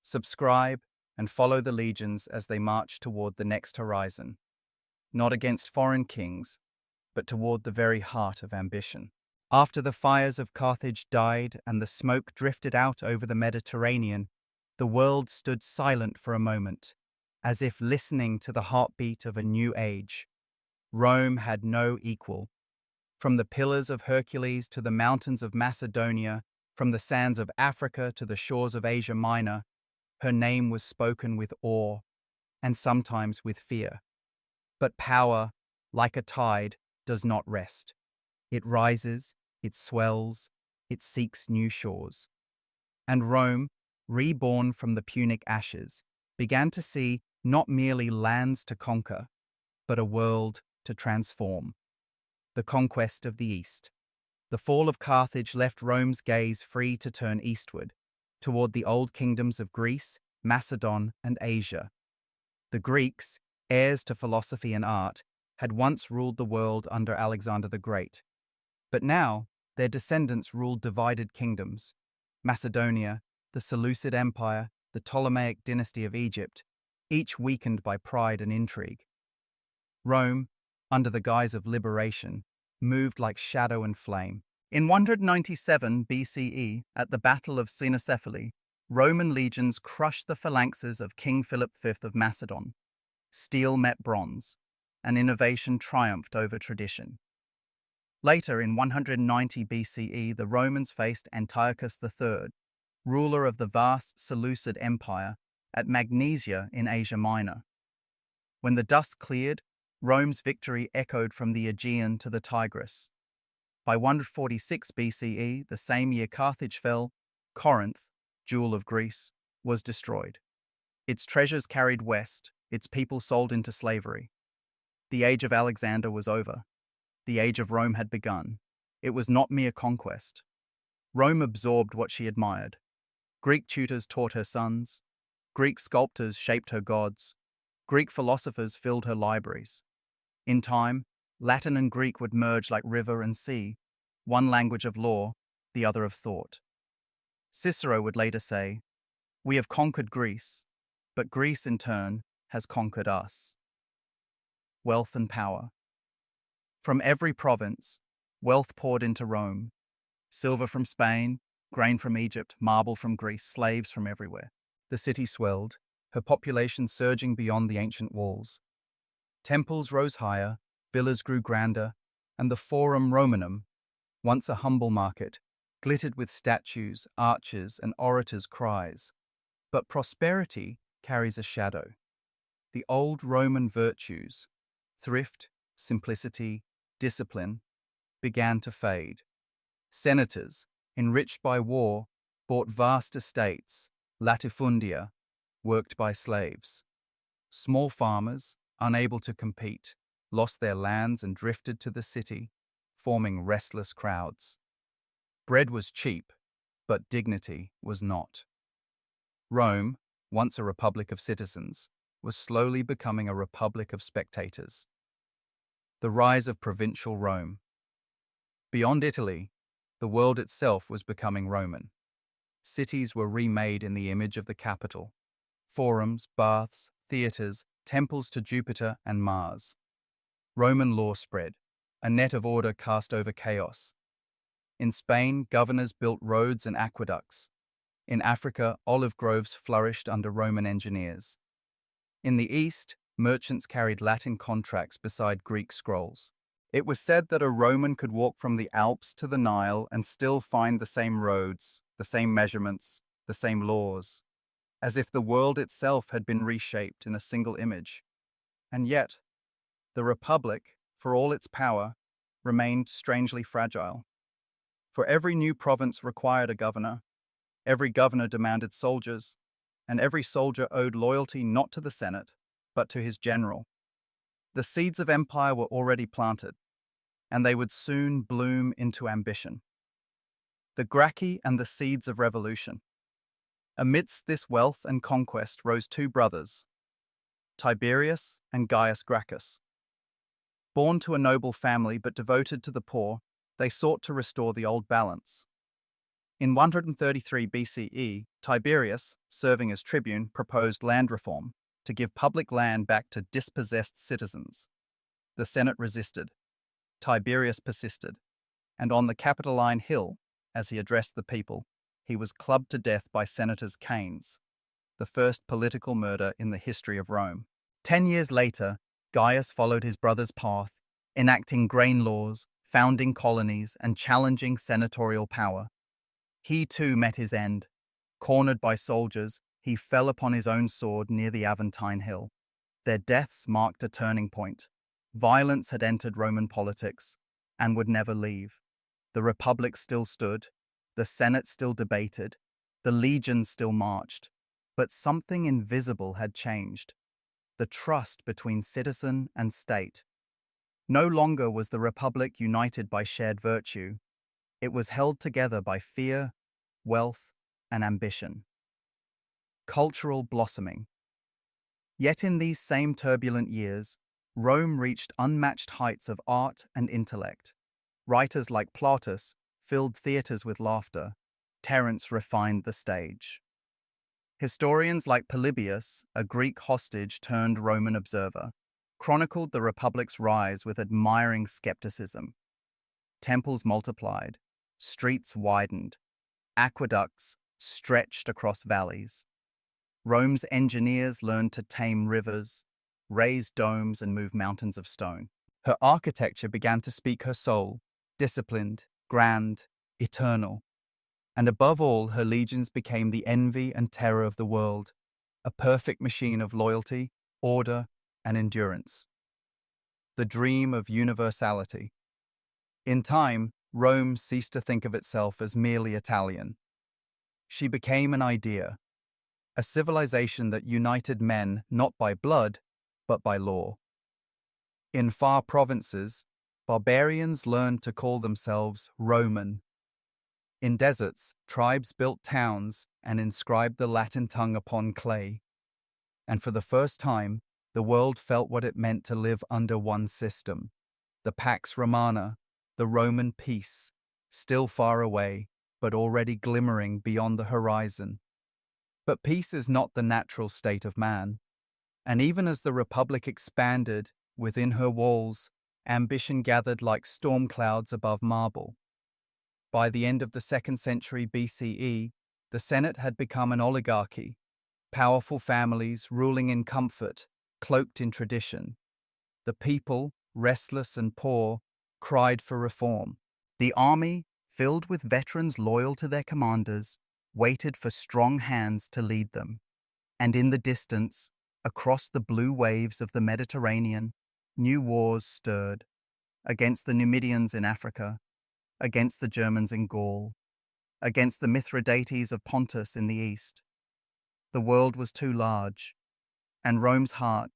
Subscribe and follow the legions as they march toward the next horizon, not against foreign kings, but toward the very heart of ambition. After the fires of Carthage died and the smoke drifted out over the Mediterranean, the world stood silent for a moment, as if listening to the heartbeat of a new age. Rome had no equal. From the Pillars of Hercules to the mountains of Macedonia, from the sands of Africa to the shores of Asia Minor, her name was spoken with awe, and sometimes with fear. But power, like a tide, does not rest. It rises, it swells, it seeks new shores. And Rome, reborn from the Punic ashes, began to see not merely lands to conquer, but a world to transform. The conquest of the East. The fall of Carthage left Rome's gaze free to turn eastward, toward the old kingdoms of Greece, Macedon, and Asia. The Greeks, heirs to philosophy and art, had once ruled the world under Alexander the Great. But now, their descendants ruled divided kingdoms. Macedonia, the Seleucid Empire, the Ptolemaic dynasty of Egypt, each weakened by pride and intrigue. Rome, under the guise of liberation, moved like shadow and flame. In 197 BCE, at the Battle of Cynocephali, Roman legions crushed the phalanxes of King Philip V of Macedon. Steel met bronze, and innovation triumphed over tradition. Later, in 190 BCE, the Romans faced Antiochus III, ruler of the vast Seleucid Empire, at Magnesia in Asia Minor. When the dust cleared, Rome's victory echoed from the Aegean to the Tigris. By 146 BCE, the same year Carthage fell, Corinth, jewel of Greece, was destroyed. Its treasures carried west, its people sold into slavery. The age of Alexander was over. The age of Rome had begun. It was not mere conquest. Rome absorbed what she admired. Greek tutors taught her sons. Greek sculptors shaped her gods. Greek philosophers filled her libraries. In time, Latin and Greek would merge like river and sea, one language of law, the other of thought. Cicero would later say, "We have conquered Greece, but Greece in turn has conquered us." Wealth and power. From every province, wealth poured into Rome. Silver from Spain, grain from Egypt, marble from Greece, slaves from everywhere. The city swelled, her population surging beyond the ancient walls. Temples rose higher, villas grew grander, and the Forum Romanum, once a humble market, glittered with statues, arches, and orators' cries. But prosperity carries a shadow. The old Roman virtues, thrift, simplicity, discipline, began to fade. Senators, enriched by war, bought vast estates, latifundia, worked by slaves. Small farmers, unable to compete, lost their lands and drifted to the city, forming restless crowds. Bread was cheap, but dignity was not. Rome, once a republic of citizens, was slowly becoming a republic of spectators. The rise of provincial Rome. Beyond Italy, the world itself was becoming Roman. Cities were remade in the image of the capital. Forums, baths, theatres, temples to Jupiter and Mars. Roman law spread, a net of order cast over chaos. In Spain, governors built roads and aqueducts. In Africa, olive groves flourished under Roman engineers. In the East, merchants carried Latin contracts beside Greek scrolls. It was said that a Roman could walk from the Alps to the Nile and still find the same roads, the same measurements, the same laws, as if the world itself had been reshaped in a single image. And yet, the Republic, for all its power, remained strangely fragile. For every new province required a governor, Every governor demanded soldiers, and every soldier owed loyalty not to the Senate, but to his general. The seeds of empire were already planted, and they would soon bloom into ambition. The Gracchi and the seeds of revolution. Amidst this wealth and conquest rose two brothers, Tiberius and Gaius Gracchus. Born to a noble family but devoted to the poor, they sought to restore the old balance. In 133 BCE, Tiberius, serving as tribune, proposed land reform to give public land back to dispossessed citizens. The Senate resisted. Tiberius persisted, and on the Capitoline Hill, as he addressed the people, he was clubbed to death by senators' canes, the first political murder in the history of Rome. 10 years later, Gaius followed his brother's path, enacting grain laws, founding colonies, and challenging senatorial power. He too met his end. Cornered by soldiers, he fell upon his own sword near the Aventine Hill. Their deaths marked a turning point. Violence had entered Roman politics and would never leave. The Republic still stood, the Senate still debated, the legions still marched, but something invisible had changed. The trust between citizen and state. No longer was the Republic united by shared virtue. It was held together by fear, wealth, and ambition. Cultural blossoming. Yet in these same turbulent years, Rome reached unmatched heights of art and intellect. Writers like Plautus filled theatres with laughter. Terence refined the stage. Historians like Polybius, a Greek hostage turned Roman observer, chronicled the Republic's rise with admiring skepticism. Temples multiplied, streets widened, aqueducts stretched across valleys. Rome's engineers learned to tame rivers, raise domes, and move mountains of stone. Her architecture began to speak her soul, disciplined, grand, eternal. And above all, her legions became the envy and terror of the world, a perfect machine of loyalty, order, and endurance. The dream of universality. In time, Rome ceased to think of itself as merely Italian. She became an idea, a civilization that united men not by blood, but by law. In far provinces, barbarians learned to call themselves Roman. In deserts, tribes built towns and inscribed the Latin tongue upon clay. And for the first time, the world felt what it meant to live under one system, the Pax Romana, the Roman peace, still far away, but already glimmering beyond the horizon. But peace is not the natural state of man, and even as the Republic expanded within her walls, ambition gathered like storm clouds above marble. By the end of the 2nd century BCE, the Senate had become an oligarchy, powerful families ruling in comfort, cloaked in tradition. The people, restless and poor, cried for reform. The army, filled with veterans loyal to their commanders, waited for strong hands to lead them. And in the distance, across the blue waves of the Mediterranean, new wars stirred, against the Numidians in Africa, against the Germans in Gaul, against the Mithridates of Pontus in the east. The world was too large, and Rome's heart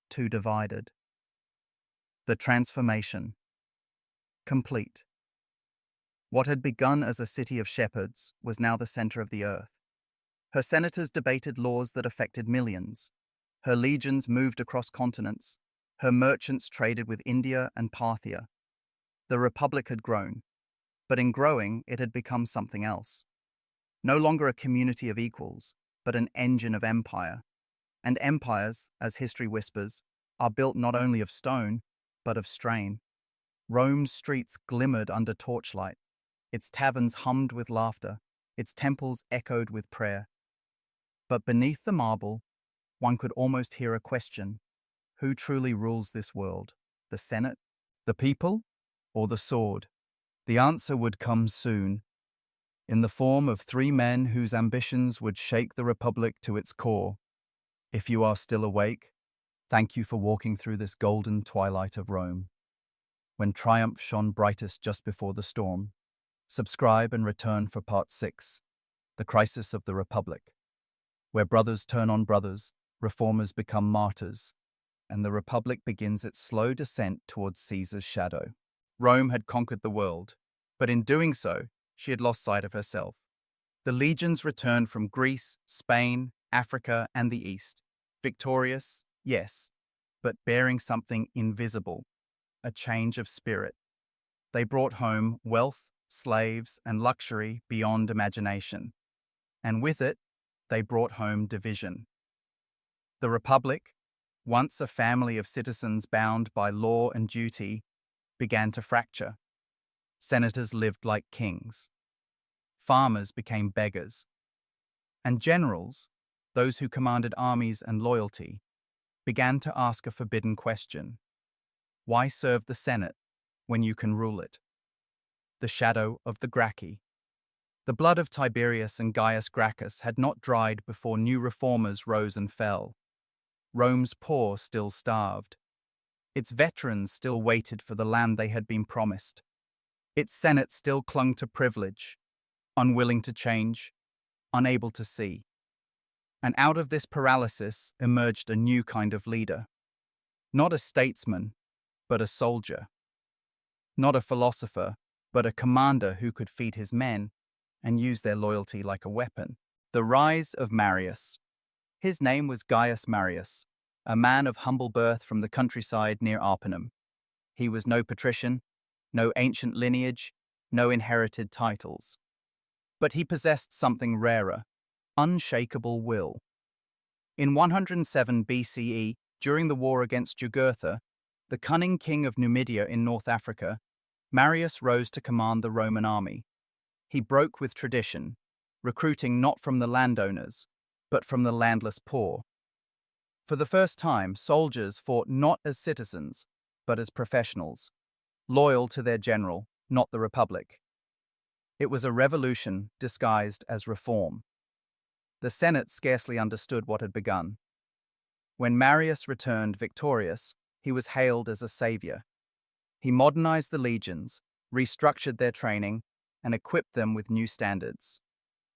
too divided. The transformation. Complete. What had begun as a city of shepherds was now the center of the earth. Her senators debated laws that affected millions. Her legions moved across continents. Her merchants traded with India and Parthia. The Republic had grown, but in growing, it had become something else. No longer a community of equals, but an engine of empire. And empires, as history whispers, are built not only of stone, but of strain. Rome's streets glimmered under torchlight. Its taverns hummed with laughter. Its temples echoed with prayer. But beneath the marble, one could almost hear a question. Who truly rules this world? The Senate? The people? Or the sword? The answer would come soon, in the form of 3 men whose ambitions would shake the Republic to its core. If you are still awake, thank you for walking through this golden twilight of Rome, when triumph shone brightest just before the storm. Subscribe and return for part 6. the crisis of the Republic, where brothers turn on brothers, reformers become martyrs, and the Republic begins its slow descent towards Caesar's shadow. Rome had conquered the world, but in doing so, she had lost sight of herself. The legions returned from Greece, Spain, Africa, and the East, victorious, yes, but bearing something invisible, a change of spirit. They brought home wealth, slaves, and luxury beyond imagination, and with it, they brought home division. The Republic, once a family of citizens bound by law and duty, began to fracture. Senators lived like kings. Farmers became beggars. And generals, those who commanded armies and loyalty, began to ask a forbidden question. Why serve the Senate when you can rule it? The shadow of the Gracchi. The blood of Tiberius and Gaius Gracchus had not dried before new reformers rose and fell. Rome's poor still starved. Its veterans still waited for the land they had been promised. Its Senate still clung to privilege, unwilling to change, unable to see. And out of this paralysis emerged a new kind of leader. Not a statesman, but a soldier. Not a philosopher, but a commander who could feed his men and use their loyalty like a weapon. The rise of Marius. His name was Gaius Marius, a man of humble birth from the countryside near Arpinum. He was no patrician, no ancient lineage, no inherited titles. But he possessed something rarer, unshakable will. In 107 BCE, during the war against Jugurtha, the cunning king of Numidia in North Africa, Marius rose to command the Roman army. He broke with tradition, recruiting not from the landowners, but from the landless poor. For the first time, soldiers fought not as citizens, but as professionals, loyal to their general, not the Republic. It was a revolution disguised as reform. The Senate scarcely understood what had begun. When Marius returned victorious, he was hailed as a savior. He modernized the legions, restructured their training, and equipped them with new standards.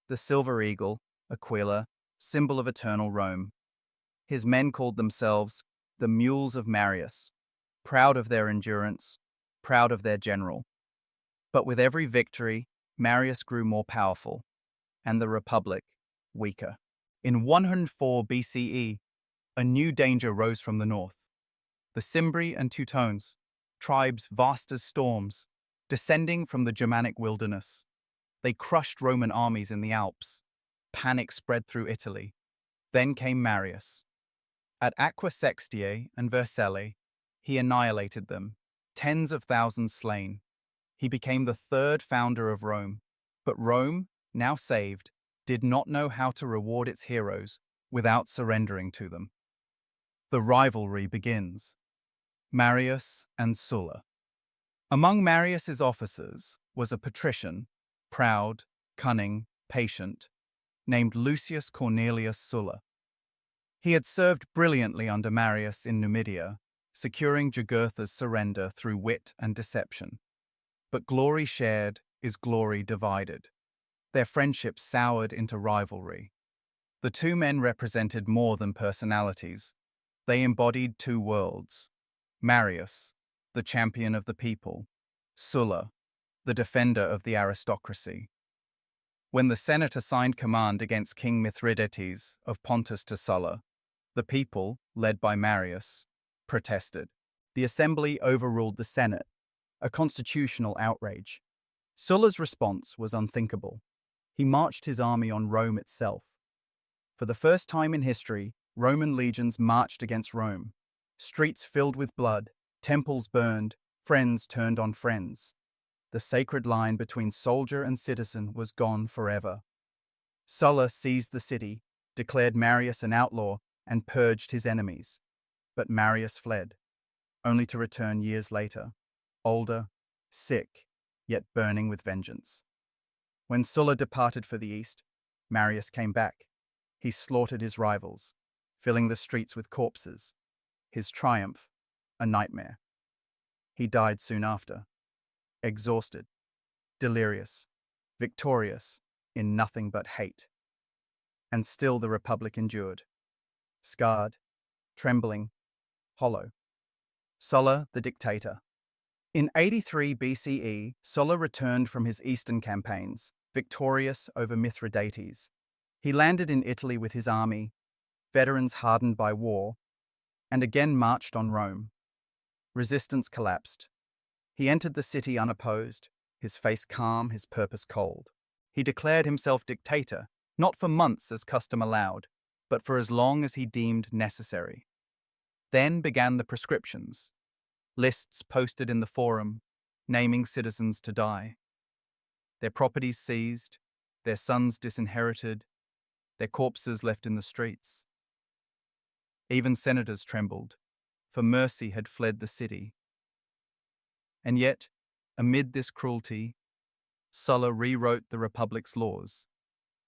The silver eagle, Aquila, symbol of eternal Rome. His men called themselves the Mules of Marius, proud of their endurance, proud of their general. But with every victory, Marius grew more powerful, and the Republic weaker. In 104 BCE, a new danger rose from the north. The Cimbri and Teutones, tribes vast as storms, descending from the Germanic wilderness. They crushed Roman armies in the Alps. Panic spread through Italy. Then came Marius. At Aquae Sextiae and Vercellae, he annihilated them, tens of thousands slain. He became the third founder of Rome. But Rome, now saved, did not know how to reward its heroes without surrendering to them. The rivalry begins. Marius and Sulla. Among Marius's officers was a patrician, proud, cunning, patient, named Lucius Cornelius Sulla. He had served brilliantly under Marius in Numidia, securing Jugurtha's surrender through wit and deception. But glory shared is glory divided. Their friendship soured into rivalry. The two men represented more than personalities. They embodied two worlds. Marius, the champion of the people; Sulla, the defender of the aristocracy. When the Senate assigned command against King Mithridates of Pontus to Sulla, the people, led by Marius, protested. The assembly overruled the Senate, a constitutional outrage. Sulla's response was unthinkable. He marched his army on Rome itself. For the first time in history, Roman legions marched against Rome. Streets filled with blood, temples burned, friends turned on friends. The sacred line between soldier and citizen was gone forever. Sulla seized the city, declared Marius an outlaw, and purged his enemies. But Marius fled, only to return years later, older, sick, yet burning with vengeance. When Sulla departed for the east, Marius came back. He slaughtered his rivals, filling the streets with corpses. His triumph, a nightmare. He died soon after, exhausted, delirious, victorious, in nothing but hate. And still the Republic endured, scarred, trembling, hollow. Sulla, the dictator. In 83 BCE, Sulla returned from his eastern campaigns, victorious over Mithridates. He landed in Italy with his army, veterans hardened by war, and again marched on Rome. Resistance collapsed. He entered the city unopposed, his face calm, his purpose cold. He declared himself dictator, not for months as custom allowed, but for as long as he deemed necessary. Then began the proscriptions, lists posted in the forum, naming citizens to die. Their properties seized, their sons disinherited, their corpses left in the streets. Even senators trembled, for mercy had fled the city. And yet, amid this cruelty, Sulla rewrote the Republic's laws,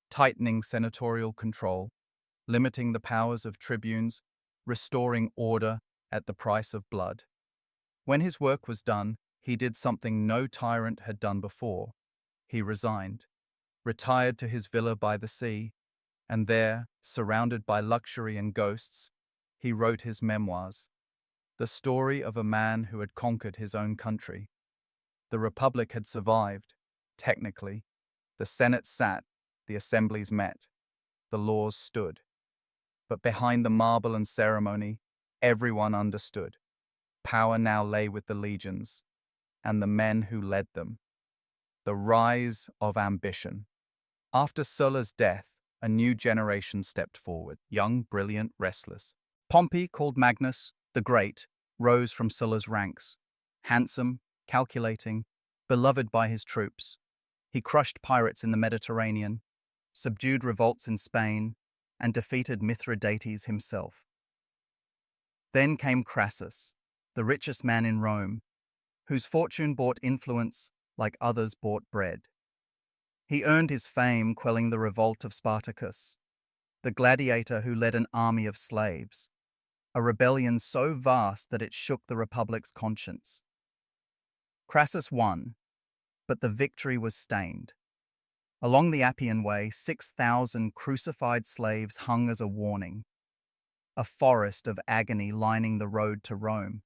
tightening senatorial control, limiting the powers of tribunes, restoring order at the price of blood. When his work was done, he did something no tyrant had done before. He resigned, retired to his villa by the sea, and there, surrounded by luxury and ghosts, he wrote his memoirs, the story of a man who had conquered his own country. The Republic had survived, technically. The Senate sat, the assemblies met, the laws stood. But behind the marble and ceremony, everyone understood. Power now lay with the legions, and the men who led them. The rise of ambition. After Sulla's death, a new generation stepped forward, young, brilliant, restless. Pompey, called Magnus, the Great, rose from Sulla's ranks. Handsome, calculating, beloved by his troops. He crushed pirates in the Mediterranean, subdued revolts in Spain, and defeated Mithridates himself. Then came Crassus, the richest man in Rome, whose fortune bought influence like others bought bread. He earned his fame quelling the revolt of Spartacus, the gladiator who led an army of slaves, a rebellion so vast that it shook the Republic's conscience. Crassus won, but the victory was stained. Along the Appian Way, 6,000 crucified slaves hung as a warning, a forest of agony lining the road to Rome.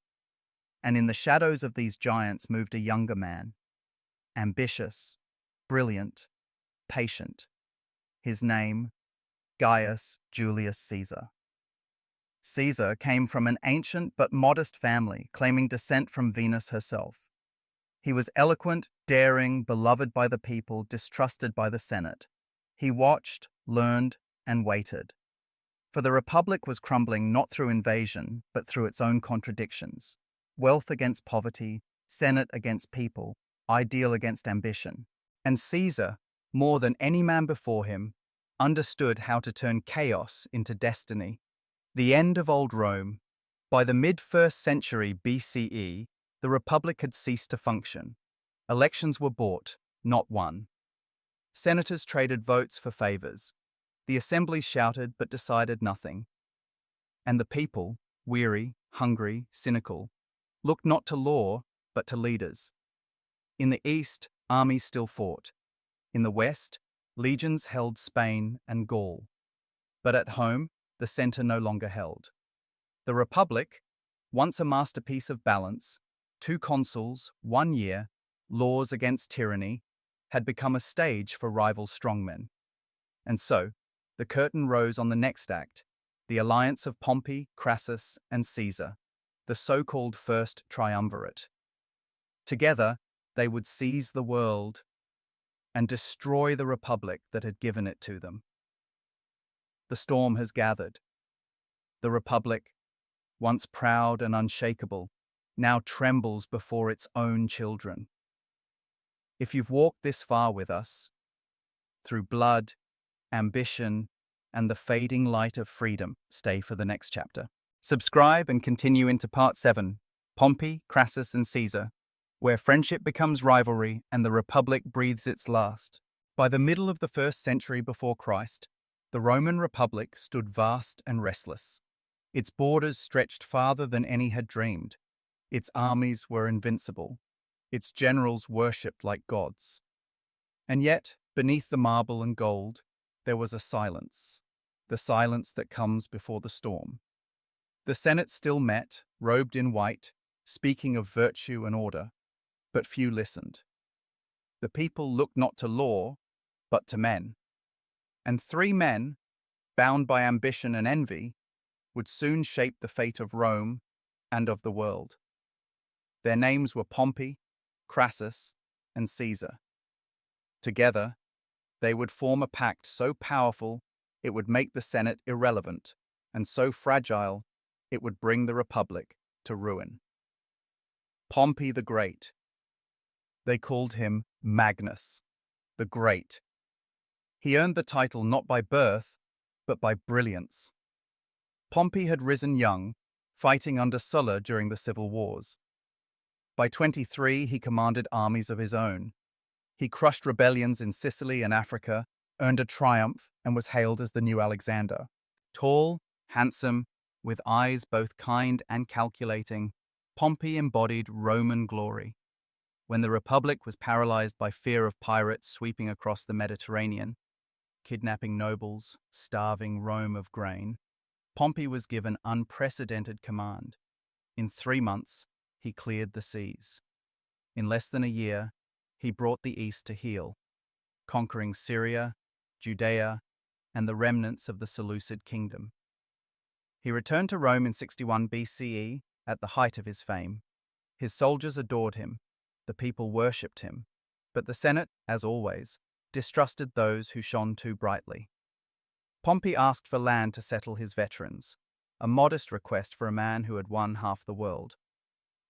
And in the shadows of these giants moved a younger man, ambitious, brilliant, patient. His name, Gaius Julius Caesar. Caesar came from an ancient but modest family, claiming descent from Venus herself. He was eloquent, daring, beloved by the people, distrusted by the Senate. He watched, learned, and waited. For the Republic was crumbling not through invasion, but through its own contradictions. Wealth against poverty, Senate against people, ideal against ambition. And Caesar, more than any man before him, understood how to turn chaos into destiny. The end of old Rome. By the mid-1st century BCE, the Republic had ceased to function. Elections were bought, not won. Senators traded votes for favors. The assemblies shouted but decided nothing. And the people, weary, hungry, cynical, looked not to law but to leaders. In the east, armies still fought. In the west, legions held Spain and Gaul. But at home, the center no longer held. The Republic, once a masterpiece of balance, 2 consuls, 1 year, laws against tyranny, had become a stage for rival strongmen. And so, the curtain rose on the next act, the alliance of Pompey, Crassus, and Caesar, the so-called First Triumvirate. Together, they would seize the world and destroy the Republic that had given it to them. The storm has gathered. The Republic, once proud and unshakable, now trembles before its own children. If you've walked this far with us, through blood, ambition, and the fading light of freedom, stay for the next chapter. Subscribe and continue into Part 7, Pompey, Crassus, and Caesar, where friendship becomes rivalry and the Republic breathes its last. By the middle of the 1st century before Christ, the Roman Republic stood vast and restless. Its borders stretched farther than any had dreamed. Its armies were invincible. Its generals worshipped like gods. And yet, Beneath the marble and gold, there was a silence, the silence that comes before the storm. The Senate still met, robed in white, speaking of virtue and order, but few listened. The people looked not to law, but to men. And three men, bound by ambition and envy, would soon shape the fate of Rome and of the world. Their names were Pompey, Crassus, and Caesar. Together, they would form a pact so powerful it would make the Senate irrelevant, and so fragile it would bring the Republic to ruin. Pompey the Great. They called him Magnus, the Great. He earned the title not by birth, but by brilliance. Pompey had risen young, fighting under Sulla during the civil wars. By 23, he commanded armies of his own. He crushed rebellions in Sicily and Africa, earned a triumph, and was hailed as the new Alexander. Tall, handsome, with eyes both kind and calculating, Pompey embodied Roman glory. When the Republic was paralyzed by fear of pirates sweeping across the Mediterranean, kidnapping nobles, starving Rome of grain, Pompey was given unprecedented command. In 3 months, he cleared the seas. In less than a year, he brought the East to heel, conquering Syria, Judea, and the remnants of the Seleucid kingdom. He returned to Rome in 61 BCE at the height of his fame. His soldiers adored him, the people worshipped him, but the Senate, as always, distrusted those who shone too brightly. Pompey asked for land to settle his veterans, a modest request for a man who had won half the world.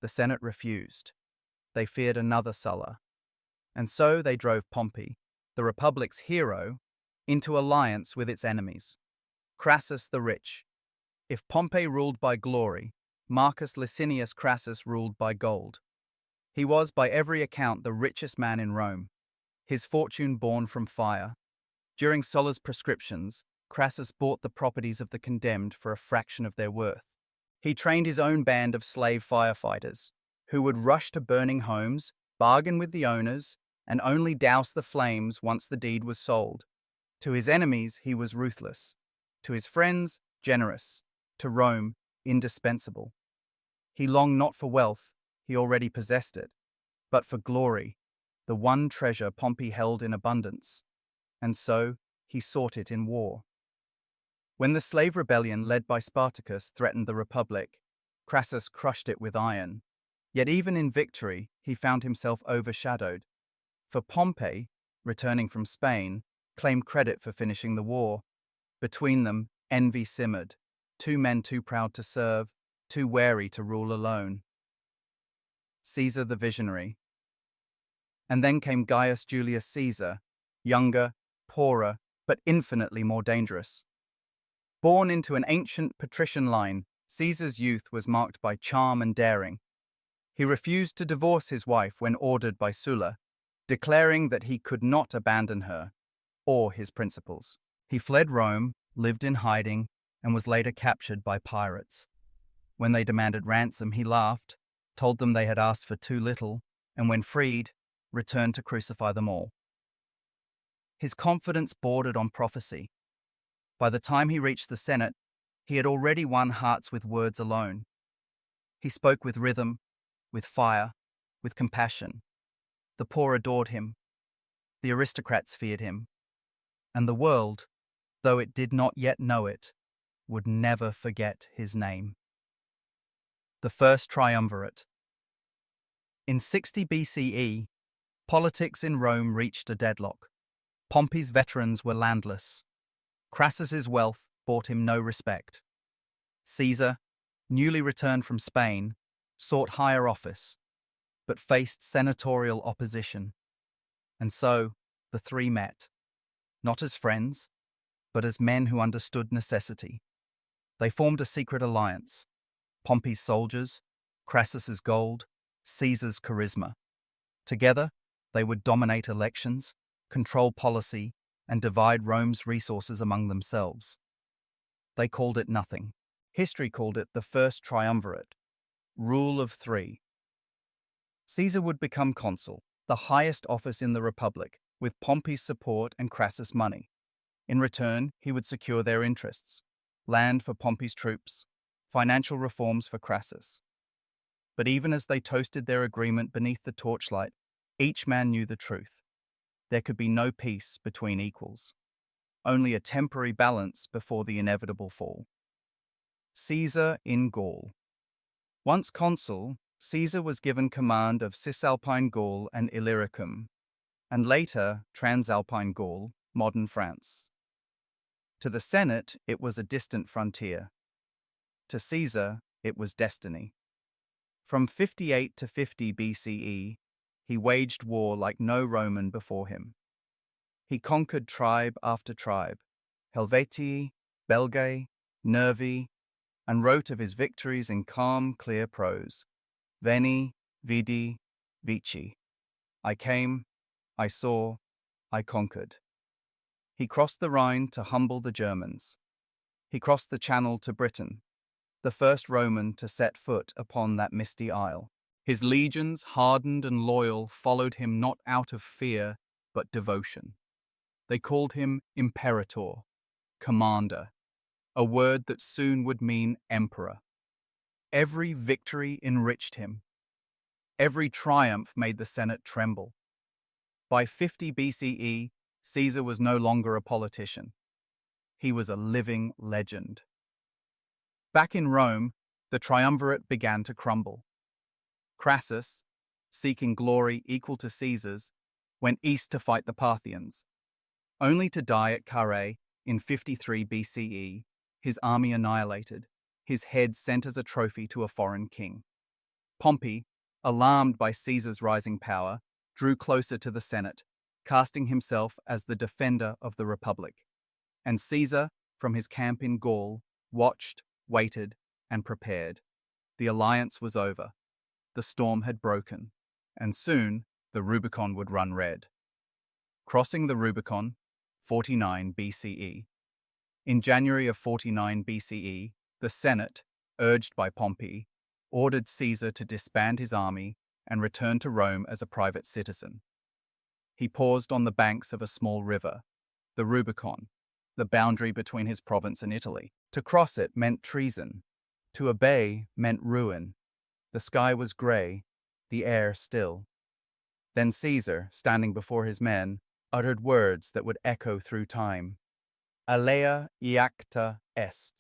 The Senate refused. They feared another Sulla. And so they drove Pompey, the Republic's hero, into alliance with its enemies. Crassus the Rich. If Pompey ruled by glory, Marcus Licinius Crassus ruled by gold. He was, by every account, the richest man in Rome, his fortune born from fire. During Sulla's proscriptions, Crassus bought the properties of the condemned for a fraction of their worth. He trained his own band of slave firefighters, who would rush to burning homes, bargain with the owners, and only douse the flames once the deed was sold. To his enemies, he was ruthless. To his friends, generous. To Rome, indispensable. He longed not for wealth, he already possessed it, but for glory, the one treasure Pompey held in abundance, and so he sought it in war. When the slave rebellion led by Spartacus threatened the Republic, Crassus crushed it with iron. Yet even in victory, he found himself overshadowed. For Pompey, returning from Spain, claimed credit for finishing the war. Between them, envy simmered, 2 men too proud to serve, too wary to rule alone. Caesar the Visionary. And then came Gaius Julius Caesar, younger, poorer, but infinitely more dangerous. Born into an ancient patrician line, Caesar's youth was marked by charm and daring. He refused to divorce his wife when ordered by Sulla, declaring that he could not abandon her, or his principles. He fled Rome, lived in hiding, and was later captured by pirates. When they demanded ransom, he laughed, told them they had asked for too little, and when freed, returned to crucify them all. His confidence bordered on prophecy. By the time he reached the Senate, he had already won hearts with words alone. He spoke with rhythm, with fire, with compassion. The poor adored him. The aristocrats feared him. And the world, though it did not yet know it, would never forget his name. The First Triumvirate. In 60 BCE, politics in Rome reached a deadlock. Pompey's veterans were landless. Crassus's wealth brought him no respect. Caesar, newly returned from Spain, sought higher office, but faced senatorial opposition. And so, the three met, not as friends, but as men who understood necessity. They formed a secret alliance: Pompey's soldiers, Crassus's gold, Caesar's charisma. Together, they would dominate elections, control policy, and divide Rome's resources among themselves. They called it nothing. History called it the First Triumvirate, rule of 3. Caesar would become consul, the highest office in the Republic, with Pompey's support and Crassus' money. In return, he would secure their interests: land for Pompey's troops, financial reforms for Crassus. But even as they toasted their agreement beneath the torchlight, each man knew the truth. There could be no peace between equals, only a temporary balance before the inevitable fall. Caesar in Gaul. Once consul, Caesar was given command of Cisalpine Gaul and Illyricum, and later Transalpine Gaul, modern France. To the Senate, it was a distant frontier. To Caesar, it was destiny. From 58 to 50 BCE, he waged war like no Roman before him. He conquered tribe after tribe, Helvetii, Belgae, Nervi, and wrote of his victories in calm, clear prose. Veni, vidi, vici. I came, I saw, I conquered. He crossed the Rhine to humble the Germans. He crossed the Channel to Britain, the first Roman to set foot upon that misty isle. His legions, hardened and loyal, followed him not out of fear, but devotion. They called him Imperator, commander, a word that soon would mean emperor. Every victory enriched him. Every triumph made the Senate tremble. By 50 BCE, Caesar was no longer a politician. He was a living legend. Back in Rome, the triumvirate began to crumble. Crassus, seeking glory equal to Caesar's, went east to fight the Parthians, only to die at Carrhae in 53 BCE, his army annihilated, his head sent as a trophy to a foreign king. Pompey, alarmed by Caesar's rising power, drew closer to the Senate, casting himself as the defender of the Republic. And Caesar, from his camp in Gaul, watched, waited, and prepared. The alliance was over. The storm had broken, and soon the Rubicon would run red. Crossing the Rubicon, 49 BCE. In January of 49 BCE, the Senate, urged by Pompey, ordered Caesar to disband his army and return to Rome as a private citizen. He paused on the banks of a small river, the Rubicon, the boundary between his province and Italy. To cross it meant treason. To obey meant ruin. The sky was grey, the air still. Then Caesar, standing before his men, uttered words that would echo through time. Alea iacta est.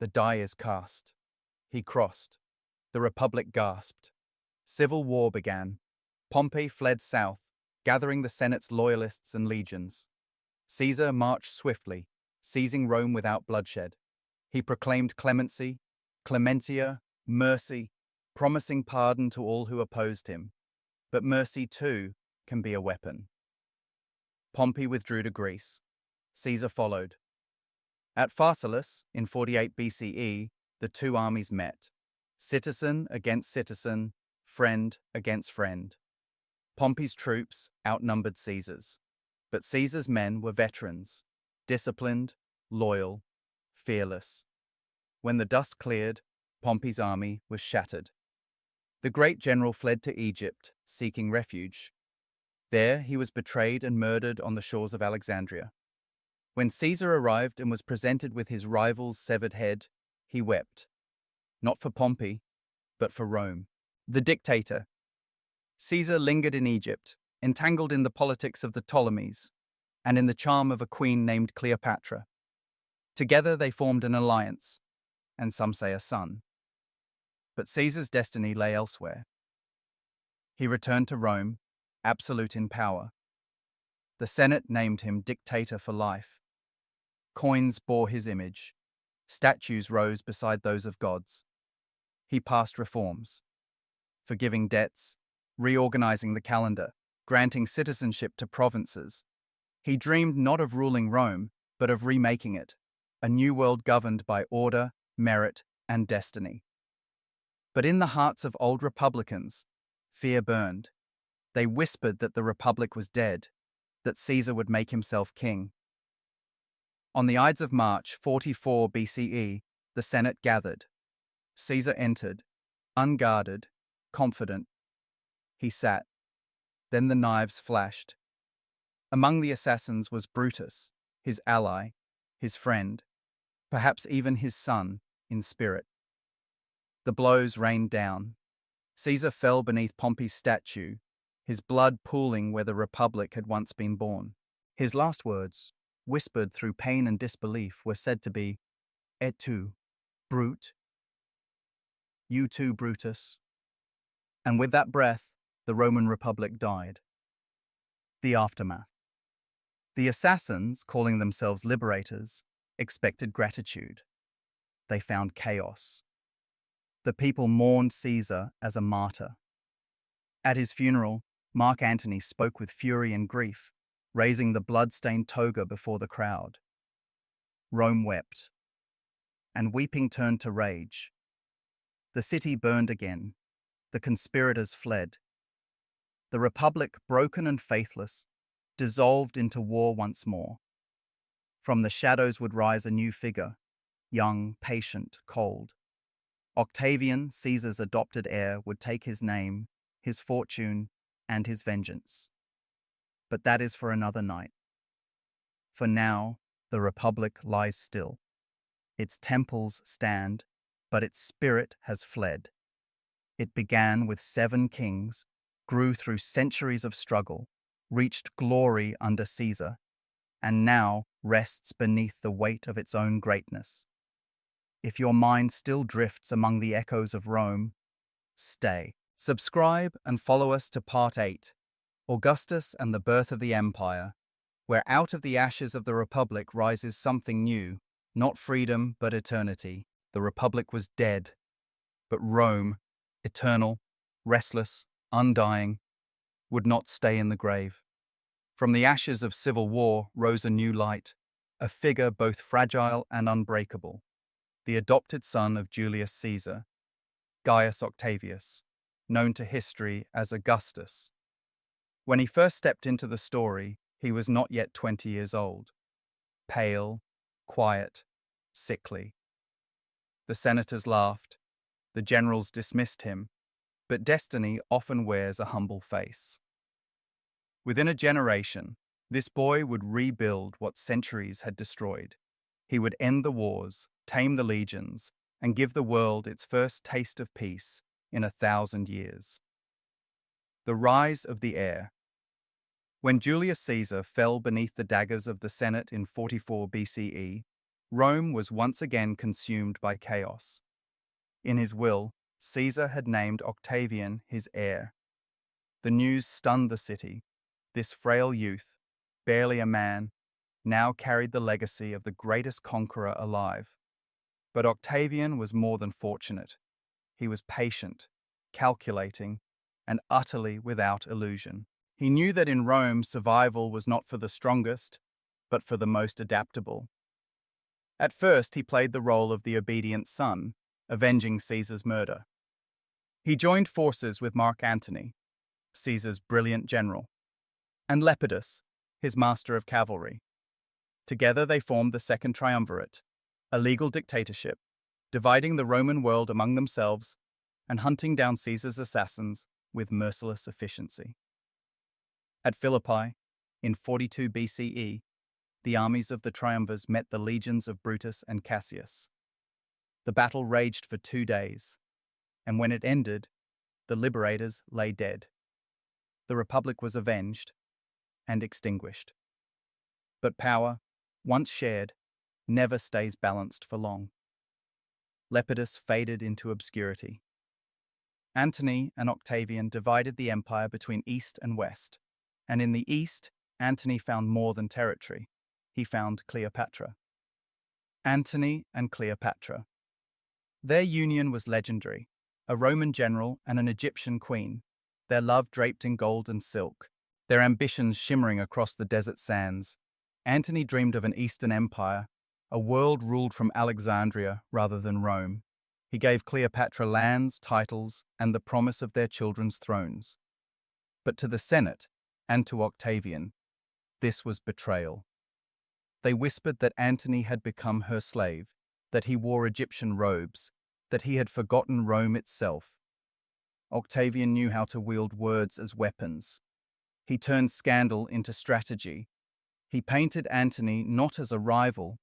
The die is cast. He crossed. The Republic gasped. Civil war began. Pompey fled south, gathering the Senate's loyalists and legions. Caesar marched swiftly, seizing Rome without bloodshed. He proclaimed clemency, clementia, mercy, promising pardon to all who opposed him. But mercy, too, can be a weapon. Pompey withdrew to Greece. Caesar followed. At Pharsalus, in 48 BCE, the two armies met. Citizen against citizen, friend against friend. Pompey's troops outnumbered Caesar's. But Caesar's men were veterans, disciplined, loyal, fearless. When the dust cleared, Pompey's army was shattered. The great general fled to Egypt, seeking refuge. There he was betrayed and murdered on the shores of Alexandria. When Caesar arrived and was presented with his rival's severed head, he wept. Not for Pompey, but for Rome. The dictator. Caesar lingered in Egypt, entangled in the politics of the Ptolemies, and in the charm of a queen named Cleopatra. Together they formed an alliance, and some say a son. But Caesar's destiny lay elsewhere. He returned to Rome, absolute in power. The Senate named him dictator for life. Coins bore his image. Statues rose beside those of gods. He passed reforms, forgiving debts, reorganizing the calendar, granting citizenship to provinces. He dreamed not of ruling Rome, but of remaking it, a new world governed by order, merit, and destiny. But in the hearts of old republicans, fear burned. They whispered that the republic was dead, that Caesar would make himself king. On the Ides of March 44 BCE, the Senate gathered. Caesar entered, unguarded, confident. He sat. Then the knives flashed. Among the assassins was Brutus, his ally, his friend, perhaps even his son in spirit. The blows rained down. Caesar fell beneath Pompey's statue, his blood pooling where the Republic had once been born. His last words, whispered through pain and disbelief, were said to be, "Et tu, Brute? You too, Brutus." And with that breath, the Roman Republic died. The aftermath. The assassins, calling themselves liberators, expected gratitude. They found chaos. The people mourned Caesar as a martyr. At his funeral, Mark Antony spoke with fury and grief, raising the blood-stained toga before the crowd. Rome wept, and weeping turned to rage. The city burned again. The conspirators fled. The Republic, broken and faithless, dissolved into war once more. From the shadows would rise a new figure, young, patient, cold. Octavian, Caesar's adopted heir, would take his name, his fortune, and his vengeance. But that is for another night. For now, the Republic lies still. Its temples stand, but its spirit has fled. It began with 7 kings, grew through centuries of struggle, reached glory under Caesar, and now rests beneath the weight of its own greatness. If your mind still drifts among the echoes of Rome, stay. Subscribe and follow us to Part 8, Augustus and the Birth of the Empire, where out of the ashes of the Republic rises something new, not freedom but eternity. The Republic was dead, but Rome, eternal, restless, undying, would not stay in the grave. From the ashes of civil war rose a new light, a figure both fragile and unbreakable, the adopted son of Julius Caesar, Gaius Octavius, known to history as Augustus. When he first stepped into the story, he was not yet 20 years old, pale, quiet, sickly. The senators laughed, the generals dismissed him, but destiny often wears a humble face. Within a generation, this boy would rebuild what centuries had destroyed. He would end the wars, tame the legions, and give the world its first taste of peace in 1,000 years. The rise of the heir. When Julius Caesar fell beneath the daggers of the Senate in 44 BCE, Rome was once again consumed by chaos. In his will, Caesar had named Octavian his heir. The news stunned the city. This frail youth, barely a man, now carried the legacy of the greatest conqueror alive. But Octavian was more than fortunate. He was patient, calculating, and utterly without illusion. He knew that in Rome survival was not for the strongest, but for the most adaptable. At first, he played the role of the obedient son, avenging Caesar's murder. He joined forces with Mark Antony, Caesar's brilliant general, and Lepidus, his master of cavalry. Together they formed the Second Triumvirate, a legal dictatorship, dividing the Roman world among themselves and hunting down Caesar's assassins with merciless efficiency. At Philippi, in 42 BCE, the armies of the triumvirs met the legions of Brutus and Cassius. The battle raged for 2 days, and when it ended, the liberators lay dead. The Republic was avenged and extinguished. But power, once shared, never stays balanced for long. Lepidus faded into obscurity. Antony and Octavian divided the empire between east and west, and in the east, Antony found more than territory. He found Cleopatra. Antony and Cleopatra. Their union was legendary, a Roman general and an Egyptian queen, their love draped in gold and silk, their ambitions shimmering across the desert sands. Antony dreamed of an Eastern empire, a world ruled from Alexandria rather than Rome. He gave Cleopatra lands, titles, and the promise of their children's thrones. But to the Senate, and to Octavian, this was betrayal. They whispered that Antony had become her slave, that he wore Egyptian robes, that he had forgotten Rome itself. Octavian knew how to wield words as weapons. He turned scandal into strategy. He painted Antony not as a rival,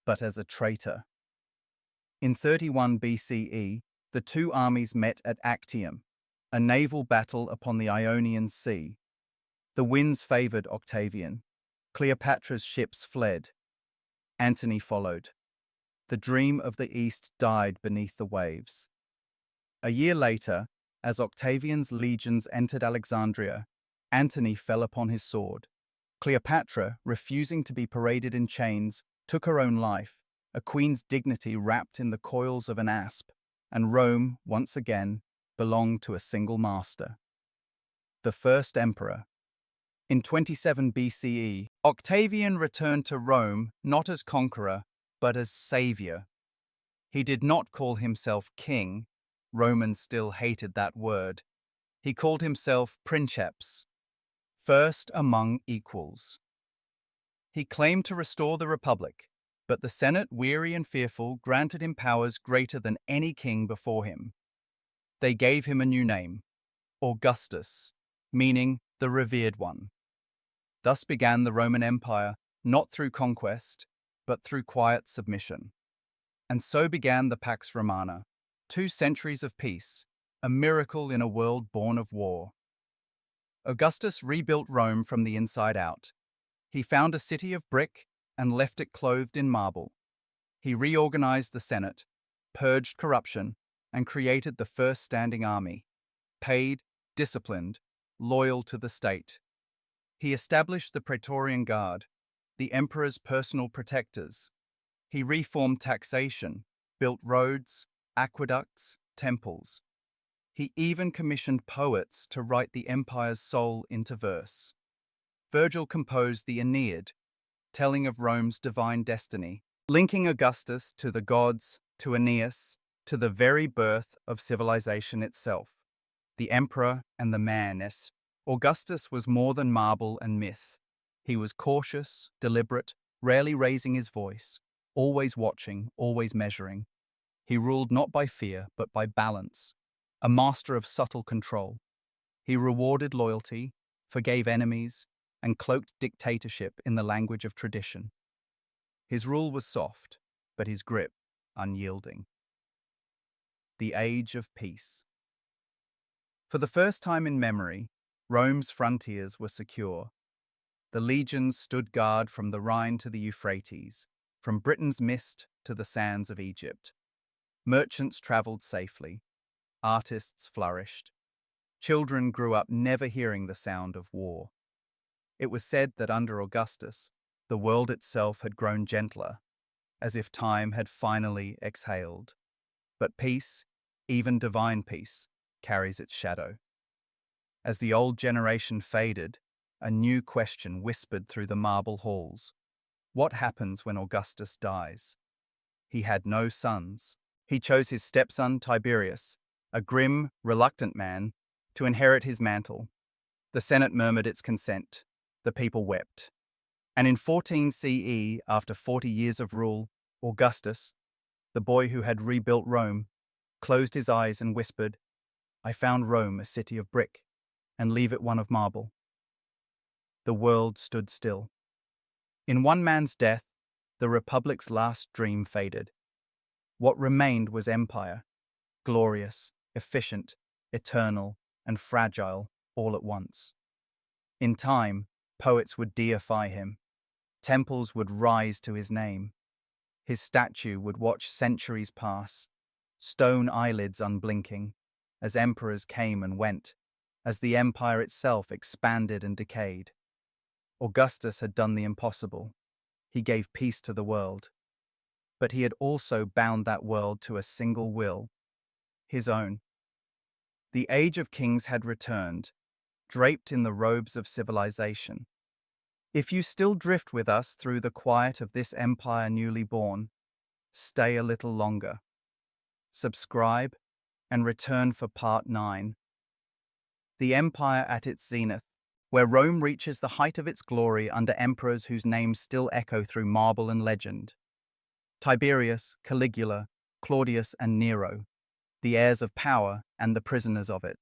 but as a traitor. In 31 BCE, the two armies met at Actium, a naval battle upon the Ionian Sea. The winds favored Octavian. Cleopatra's ships fled. Antony followed. The dream of the East died beneath the waves. A year later, as Octavian's legions entered Alexandria, Antony fell upon his sword. Cleopatra, refusing to be paraded in chains, took her own life, a queen's dignity wrapped in the coils of an asp, and Rome, once again, belonged to a single master. The first emperor. In 27 BCE, Octavian returned to Rome not as conqueror, but as savior. He did not call himself king. Romans still hated that word. He called himself princeps, first among equals. He claimed to restore the republic, but the Senate, weary and fearful, granted him powers greater than any king before him. They gave him a new name, Augustus, meaning the revered one. Thus began the Roman Empire, not through conquest, but through quiet submission. And so began the Pax Romana, 2 centuries of peace, a miracle in a world born of war. Augustus rebuilt Rome from the inside out. He found a city of brick and left it clothed in marble. He reorganized the Senate, purged corruption, and created the first standing army, paid, disciplined, loyal to the state. He established the Praetorian Guard, the emperor's personal protectors. He reformed taxation, built roads, aqueducts, temples. He even commissioned poets to write the empire's soul into verse. Virgil composed the Aeneid, telling of Rome's divine destiny, linking Augustus to the gods, to Aeneas, to the very birth of civilization itself. The emperor and the man. Augustus was more than marble and myth. He was cautious, deliberate, rarely raising his voice, always watching, always measuring. He ruled not by fear, but by balance, a master of subtle control. He rewarded loyalty, forgave enemies, and cloaked dictatorship in the language of tradition. His rule was soft, but his grip unyielding. The Age of Peace. For the first time in memory, Rome's frontiers were secure. The legions stood guard from the Rhine to the Euphrates, from Britain's mist to the sands of Egypt. Merchants traveled safely. Artists flourished. Children grew up never hearing the sound of war. It was said that under Augustus, the world itself had grown gentler, as if time had finally exhaled. But peace, even divine peace, carries its shadow. As the old generation faded, a new question whispered through the marble halls. What happens when Augustus dies? He had no sons. He chose his stepson Tiberius, a grim, reluctant man, to inherit his mantle. The Senate murmured its consent. The people wept. And in 14 CE, after 40 years of rule, Augustus, the boy who had rebuilt Rome, closed his eyes and whispered, "I found Rome a city of brick, and leave it one of marble." The world stood still. In one man's death, the Republic's last dream faded. What remained was empire, glorious, efficient, eternal, and fragile all at once. In time, poets would deify him. Temples would rise to his name. His statue would watch centuries pass, stone eyelids unblinking, as emperors came and went, as the empire itself expanded and decayed. Augustus had done the impossible. He gave peace to the world. But he had also bound that world to a single will, his own. The Age of Kings had returned, draped in the robes of civilization. If you still drift with us through the quiet of this empire newly born, stay a little longer. Subscribe and return for Part 9. The Empire at its zenith, where Rome reaches the height of its glory under emperors whose names still echo through marble and legend. Tiberius, Caligula, Claudius, and Nero, the heirs of power and the prisoners of it.